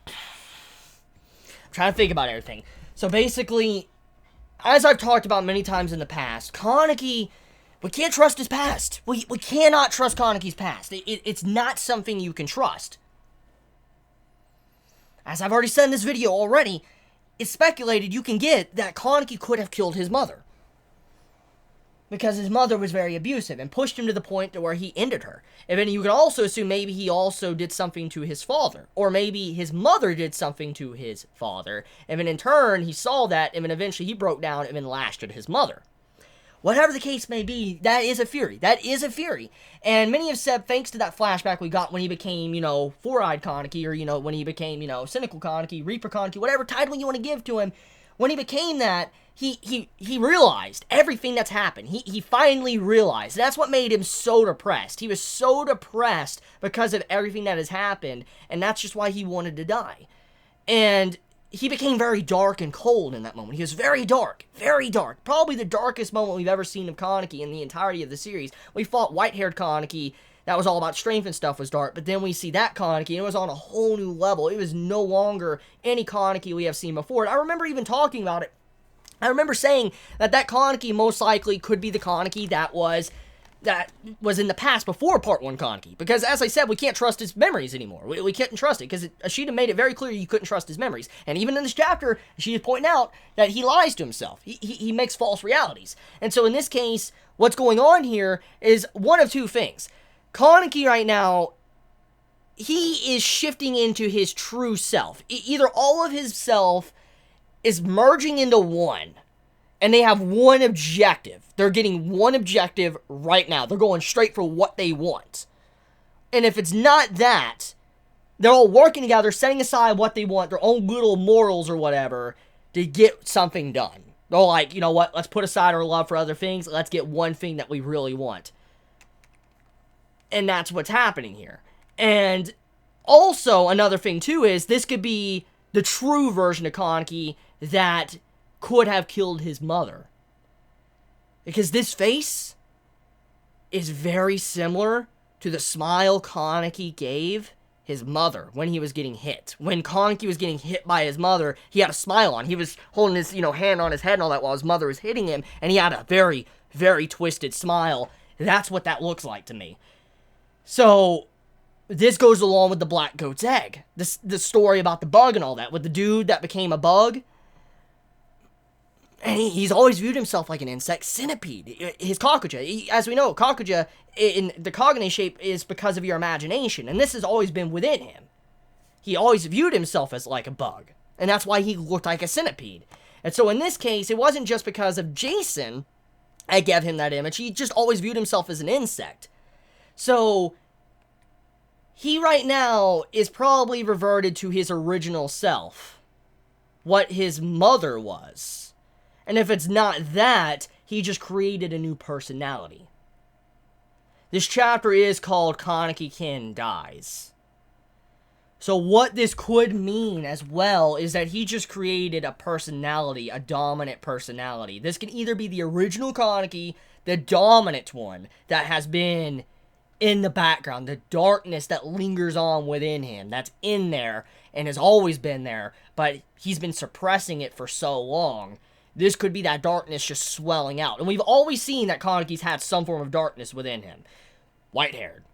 I'm trying to think about everything. So basically, as I've talked about many times in the past, Kaneki, we can't trust his past. We cannot trust Kaneki's past. It's not something you can trust. As I've already said in this video already, it's speculated you can get that Kaneki could have killed his mother. Because his mother was very abusive and pushed him to the point to where he ended her. And then you can also assume maybe he also did something to his father. Or maybe his mother did something to his father. And then in turn, he saw that, and then eventually he broke down and then lashed at his mother. Whatever the case may be, that is a theory. That is a theory. And many have said, thanks to that flashback we got when he became, Four-Eyed Kaneki, or, when he became, Cynical Kaneki, Reaper Kaneki, whatever title you want to give to him, when he became that, he realized everything that's happened. He finally realized. That's what made him so depressed. He was so depressed because of everything that has happened, and that's just why he wanted to die. And he became very dark and cold in that moment. He was very dark. Very dark. Probably the darkest moment we've ever seen of Kaneki in the entirety of the series. We fought white-haired Kaneki. That was all about strength and stuff was dark. But then we see that Kaneki, and it was on a whole new level. It was no longer any Kaneki we have seen before. And I remember even talking about it. I remember saying that Kaneki most likely could be the Kaneki that was in the past before Part 1 Kaneki. Because, as I said, we can't trust his memories anymore. We can't trust it, because Ashita made it very clear you couldn't trust his memories. And even in this chapter, Ashita's pointing out that he lies to himself. He makes false realities. And so in this case, what's going on here is one of two things. Kaneki right now, he is shifting into his true self. Either all of his self is merging into one, and they have one objective. They're getting one objective right now. They're going straight for what they want. And if it's not that, they're all working together, setting aside what they want, their own little morals or whatever, to get something done. They're like, you know what, let's put aside our love for other things, let's get one thing that we really want. And that's what's happening here. And also, another thing too is, this could be the true version of Kaneki that could have killed his mother. Because this face is very similar to the smile Kaneki gave his mother when he was getting hit. When Kaneki was getting hit by his mother, he had a smile on. He was holding his, hand on his head and all that while his mother was hitting him, and he had a very, very twisted smile. That's what that looks like to me. So, this goes along with the Black Goat's Egg. The story about the bug and all that, with the dude that became a bug. And he's always viewed himself like an insect centipede. His Kakuja, as we know, Kakuja in the Kagane shape is because of your imagination. And this has always been within him. He always viewed himself as like a bug. And that's why he looked like a centipede. And so in this case, it wasn't just because of Jason that gave him that image. He just always viewed himself as an insect. So he right now is probably reverted to his original self, what his mother was. And if it's not that, he just created a new personality. This chapter is called Kaneki Dies. So what this could mean as well is that he just created a personality, a dominant personality. This can either be the original Kaneki, the dominant one that has been in the background, the darkness that lingers on within him, that's in there and has always been there, but he's been suppressing it for so long. This could be that darkness just swelling out. And we've always seen that Kaneki's had some form of darkness within him. White-haired.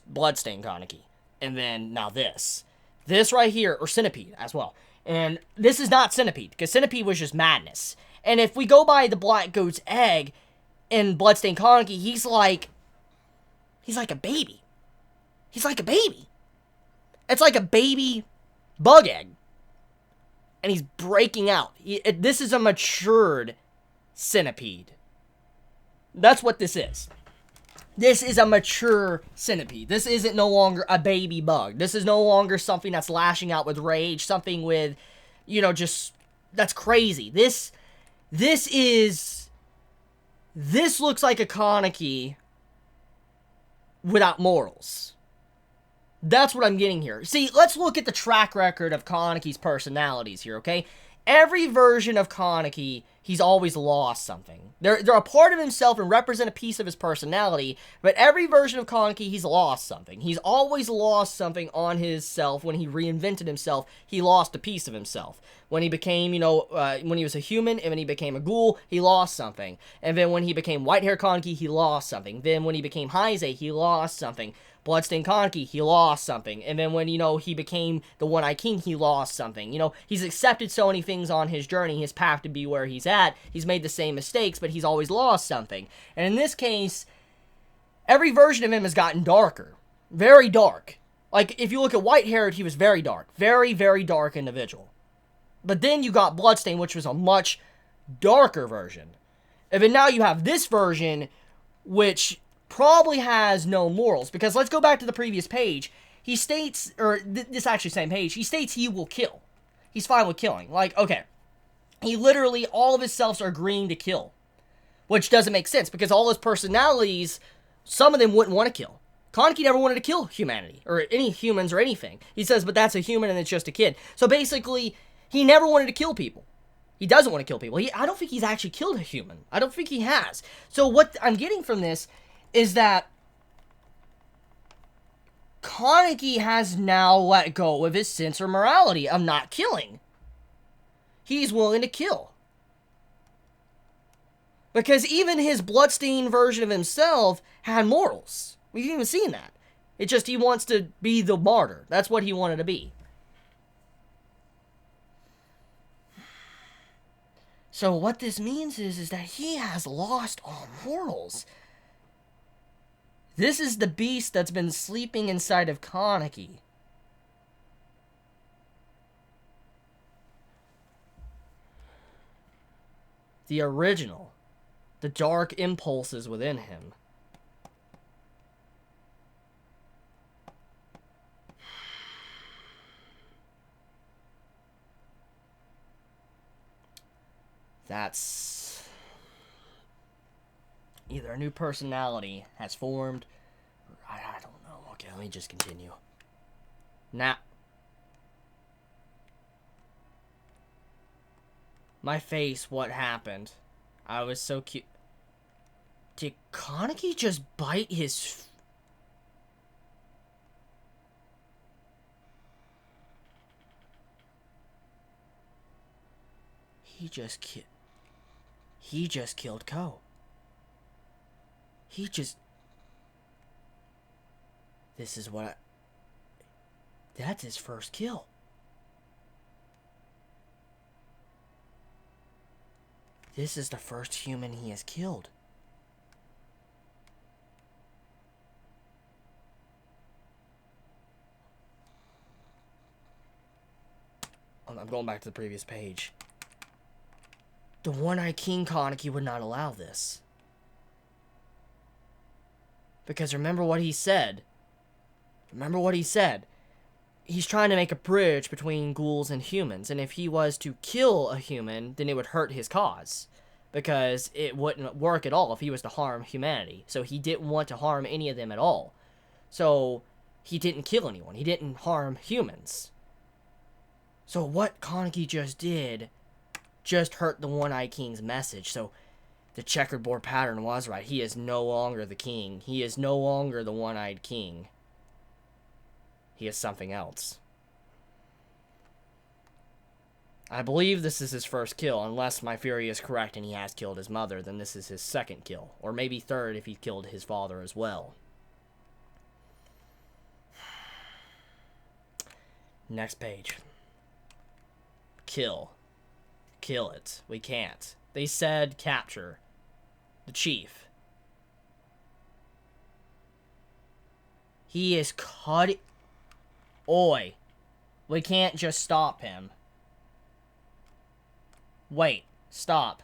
Bloodstained Kaneki. And then, now this. This right here, or Centipede as well. And this is not Centipede, because Centipede was just madness. And if we go by the Black Goat's egg in Bloodstained Kaneki, he's like a baby. He's like a baby. It's like a baby bug egg. And he's breaking out. This is a matured centipede. That's what this is. This is a mature centipede. This isn't no longer a baby bug. This is no longer something that's lashing out with rage. Something with, just, that's crazy. This looks like a Kaneki without morals. That's what I'm getting here. See, let's look at the track record of Kaneki's personalities here, okay? Every version of Kaneki, he's always lost something. They're a part of himself and represent a piece of his personality, but every version of Kaneki, he's lost something. He's always lost something on his self. When he reinvented himself, he lost a piece of himself. When he became, when he was a human, and when he became a ghoul, he lost something. And then when he became White-Hair Kaneki, he lost something. Then when he became Heisei, he lost something. Bloodstained Kaneki, he lost something. And then when, he became the One-Eye King, he lost something. He's accepted so many things on his journey, his path to be where he's at. He's made the same mistakes, but he's always lost something. And in this case, every version of him has gotten darker. Very dark. Like, if you look at White-Haired, he was very dark. Very, very dark individual. But then you got Bloodstained, which was a much darker version. And then now you have this version, which probably has no morals, because let's go back to the previous page. He states, or this actually same page, he states he will kill. He's fine with killing. Like, okay, he literally, all of his selves are agreeing to kill, which doesn't make sense, because all his personalities, some of them wouldn't want to kill. Kaneki never wanted to kill humanity, or any humans, or anything. He says, but that's a human and it's just a kid. So basically, he never wanted to kill people. He doesn't want to kill people. I don't think he's actually killed a human. I don't think he has. So what I'm getting from this is that Kaneki has now let go of his sense or morality of not killing. He's willing to kill. Because even his bloodstained version of himself had morals. We've even seen that. It's just he wants to be the martyr. That's what he wanted to be. So what this means is that he has lost all morals. This is the beast that's been sleeping inside of Kaneki. The original. The dark impulses within him. That's either a new personality has formed, or I don't know. Okay, let me just continue. Now, my face, what happened? I was so cute. Did Kaneki just bite his... He just killed Ko. This is what that's his first kill. This is the first human he has killed. I'm going back to the previous page. The One-Eye King Kaneki would not allow this. Because remember what he said. Remember what he said. He's trying to make a bridge between ghouls and humans, and if he was to kill a human, then it would hurt his cause. Because it wouldn't work at all if he was to harm humanity. So he didn't want to harm any of them at all. So he didn't kill anyone. He didn't harm humans. So what Kaneki just did just hurt the One-Eyed King's message. So the checkerboard pattern was right. He is no longer the king. He is no longer the One-Eyed King. He is something else. I believe this is his first kill, unless my theory is correct and he has killed his mother, then this is his second kill. Or maybe third if he killed his father as well. Next page. Kill. Kill it. We can't. They said capture. The chief. He is cutting... Oi. We can't just stop him. Wait. Stop.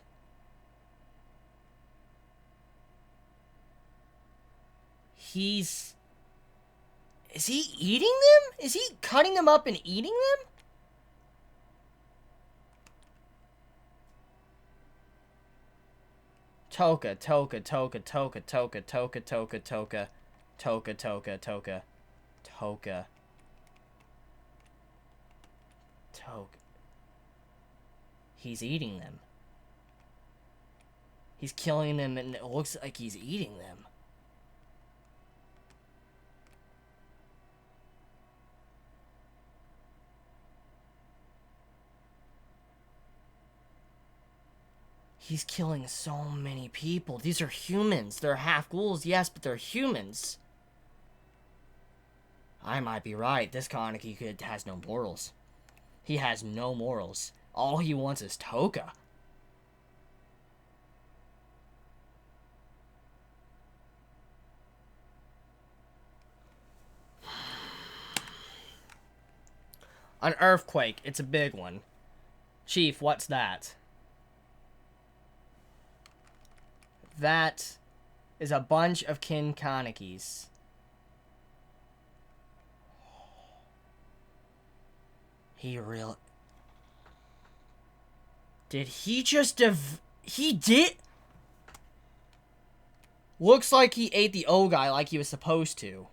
Is he eating them? Is he cutting them up and eating them? Toka, toka, toka, toka, toka, toka, toka, toka, toka, toka, toka, toka, toka. He's eating them. He's killing them, and it looks like he's eating them. He's killing so many people. These are humans. They're half ghouls, yes, but they're humans. I might be right. This Kaneki has no morals. He has no morals. All he wants is Toka. An earthquake. It's a big one. Chief, what's that? That is a bunch of Kanekis. He really... Did he just he did? Looks like he ate the O guy like he was supposed to.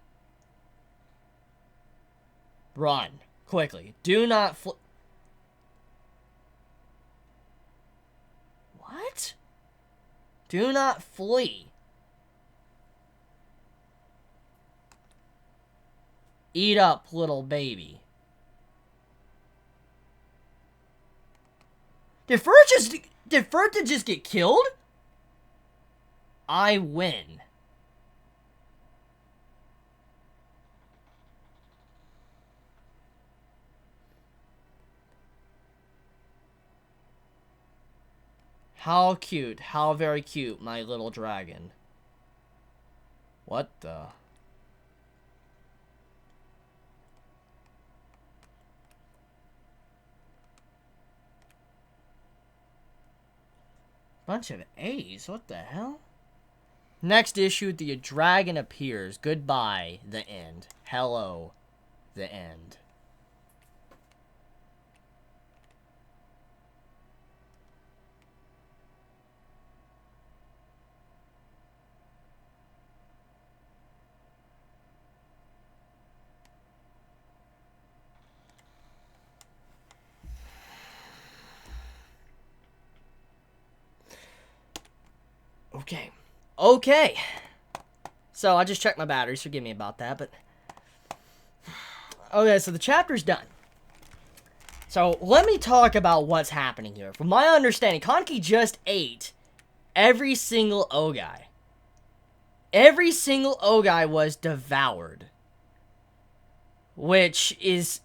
Run. Quickly. Do not What? Do not flee. Eat up, little baby. Did Furta just get killed? I win. How cute. How very cute, my little dragon. What the... Bunch of A's. What the hell? Next issue, the dragon appears. Goodbye, the end. Hello, the end. Okay. So, I just checked my batteries. Forgive me about that, but... Okay, so the chapter's done. So, let me talk about what's happening here. From my understanding, Kaneki just ate every single Ogai. Every single Ogai was devoured. Which is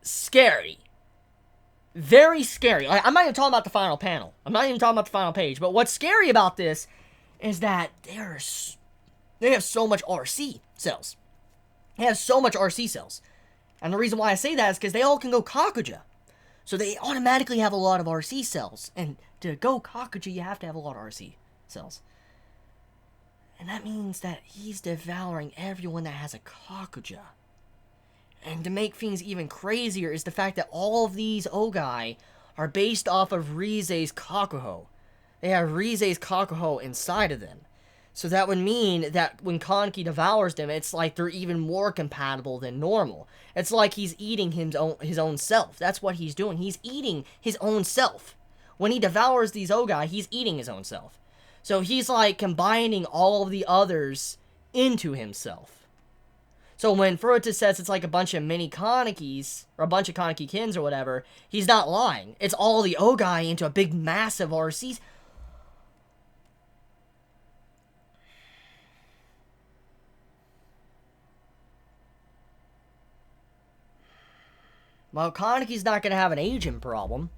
scary. Very scary. I'm not even talking about the final panel. I'm not even talking about the final page. But what's scary about this is that they have so much RC cells. They have so much RC cells. And the reason why I say that is because they all can go Kakuja. So they automatically have a lot of RC cells. And to go Kakuja, you have to have a lot of RC cells. And that means that he's devouring everyone that has a Kakuja. And to make things even crazier is the fact that all of these Ogai are based off of Rize's Kakuho. They have Rize's Kakuho inside of them. So that would mean that when Kaneki devours them, it's like they're even more compatible than normal. It's like he's eating his own self. That's what he's doing. He's eating his own self. When he devours these Ogai, he's eating his own self. So he's like combining all of the others into himself. So when Furuta says it's like a bunch of mini Kanekis, or a bunch of Kaneki-kins or whatever, he's not lying. It's all the Ogai into a big massive RC. Well, Kaneki's not going to have an aging problem.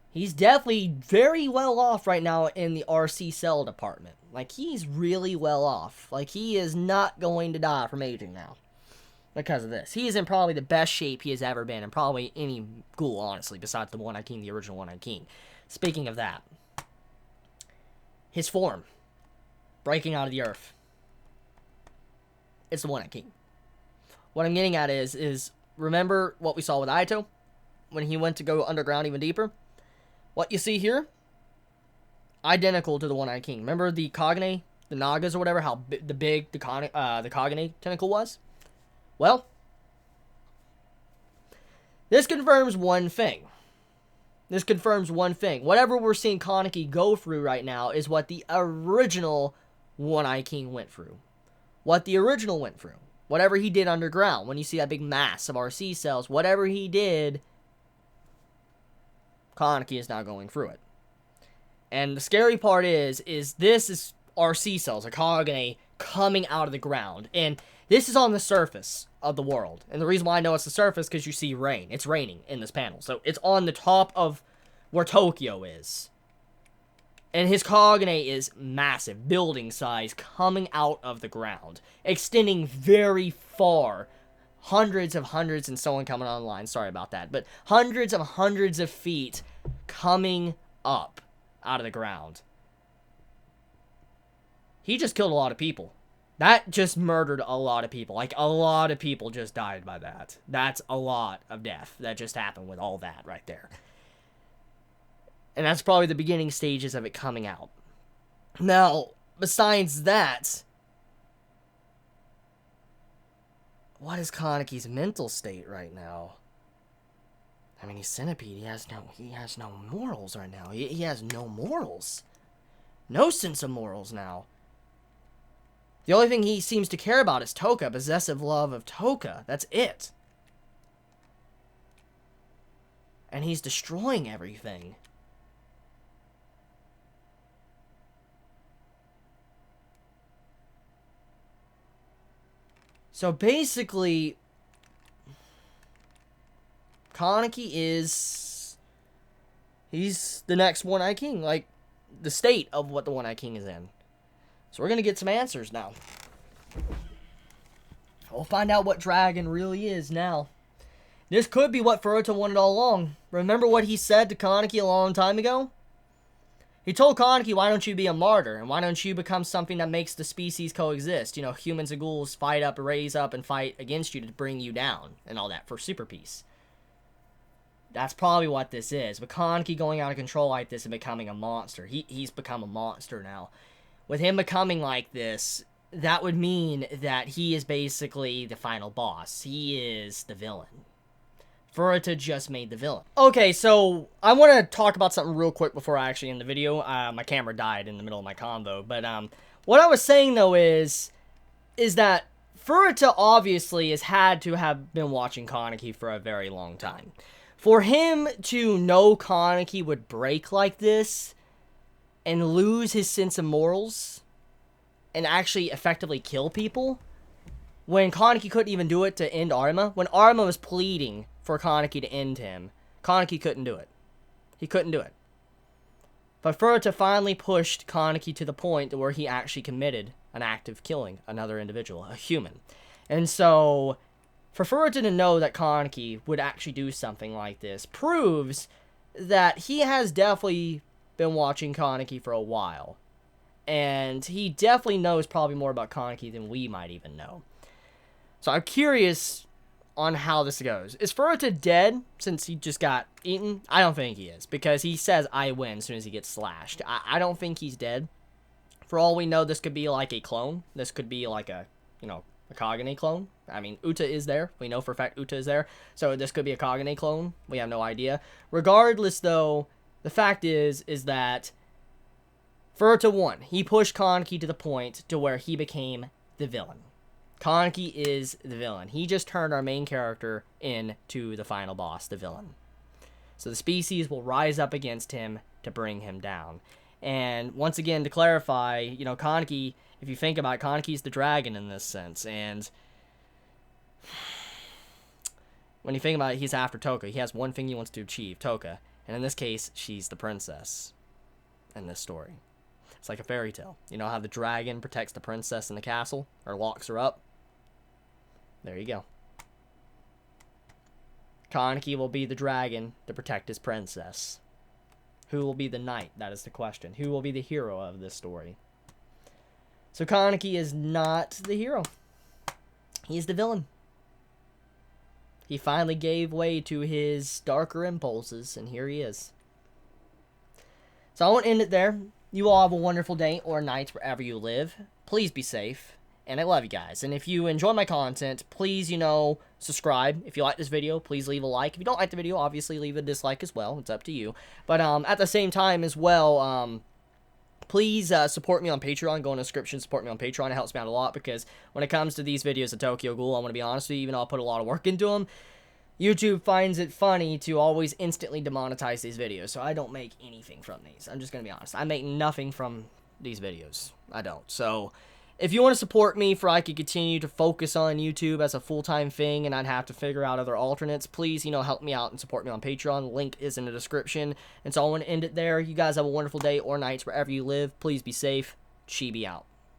He's definitely very well off right now in the RC cell department. Like, he's really well off. Like, he is not going to die from aging now. Because of this. He is in probably the best shape he has ever been. And probably any ghoul, honestly, besides the One-Eyed King, the original One-Eyed King. Speaking of that. His form. Breaking out of the earth. It's the One-Eyed King. What I'm getting at is remember what we saw with Aito? When he went to go underground even deeper? What you see here? Identical to the One-Eyed King. Remember the Kagane? The Nagas or whatever? How big the Kagane tentacle was? Well, this confirms one thing. This confirms one thing. Whatever we're seeing Kaneki go through right now is what the original One-Eyed King went through. What the original went through. Whatever he did underground. When you see that big mass of RC cells, whatever he did, Kaneki is now going through it. And the scary part is this is RC cells, a Kagane, coming out of the ground. And this is on the surface of the world. And the reason why I know it's the surface is because you see rain. It's raining in this panel. So it's on the top of where Tokyo is. And his Kagane is massive, building size, coming out of the ground. Extending very far. Hundreds, and someone coming online, sorry about that. But hundreds of feet coming up out of the ground. He just killed a lot of people. That just murdered a lot of people. Like, a lot of people just died by that. That's a lot of death that just happened with all that right there. And that's probably the beginning stages of it coming out. Now, besides that, what is Kaneki's mental state right now? I mean, he's Centipede. He has no morals right now. He has no morals. No sense of morals now. The only thing he seems to care about is Toka, possessive love of Toka. That's it. And he's destroying everything. So basically, Kaneki he's the next One-Eyed King, like the state of what the One-Eyed King is in. So we're going to get some answers now. We'll find out what Dragon really is now. This could be what Furuta wanted all along. Remember what he said to Kaneki a long time ago? He told Kaneki, why don't you be a martyr? And why don't you become something that makes the species coexist? You know, humans and ghouls fight up, raise up, and fight against you to bring you down. And all that for super peace. That's probably what this is. But Kaneki going out of control like this and becoming a monster. He's become a monster now. With him becoming like this, that would mean that he is basically the final boss. He is the villain. Furuta just made the villain. Okay, so I want to talk about something real quick before I actually end the video. My camera died in the middle of my convo. But what I was saying, though, is that Furuta obviously has had to have been watching Kaneki for a very long time. For him to know Kaneki would break like this and lose his sense of morals and actually effectively kill people, when Kaneki couldn't even do it to end Arima, when Arima was pleading for Kaneki to end him, Kaneki couldn't do it. He couldn't do it. But Furuta finally pushed Kaneki to the point where he actually committed an act of killing another individual, a human. And so, for Furuta to know that Kaneki would actually do something like this proves that he has definitely been watching Kaneki for a while. And he definitely knows probably more about Kaneki than we might even know. So I'm curious on how this goes. Is Furuta dead since he just got eaten? I don't think he is, because he says I win as soon as he gets slashed. I don't think he's dead. For all we know, this could be like a clone. This could be like a, you know, a Kagane clone. I mean, Uta is there. We know for a fact Uta is there. So this could be a Kagane clone. We have no idea. Regardless, though, the fact is that Furuta won. He pushed Kaneki to the point to where he became the villain. Kaneki is the villain. He just turned our main character into the final boss, the villain. So the species will rise up against him to bring him down. And once again, to clarify, you know, Kaneki, if you think about it, Kaneki's the dragon in this sense. And when you think about it, he's after Toka. He has one thing he wants to achieve, Toka. And in this case, she's the princess in this story. It's like a fairy tale. You know how the dragon protects the princess in the castle? Or locks her up? There you go. Kaneki will be the dragon to protect his princess. Who will be the knight? That is the question. Who will be the hero of this story? So Kaneki is not the hero. He's the villain. He finally gave way to his darker impulses, and here he is. So I won't end it there. You all have a wonderful day or night wherever you live. Please be safe. And I love you guys. And if you enjoy my content, please, you know, subscribe. If you like this video, please leave a like. If you don't like the video, obviously leave a dislike as well. It's up to you. But at the same time as well, please support me on Patreon. Go in the description, support me on Patreon. It helps me out a lot because when it comes to these videos of Tokyo Ghoul, I'm going to be honest with you, even though I put a lot of work into them, YouTube finds it funny to always instantly demonetize these videos. So I don't make anything from these. I'm just going to be honest. I make nothing from these videos. I don't. So if you want to support me for I could continue to focus on YouTube as a full-time thing and I'd have to figure out other alternates, please, you know, help me out and support me on Patreon. The link is in the description. And so I want to end it there. You guys have a wonderful day or night wherever you live. Please be safe. Chibi out.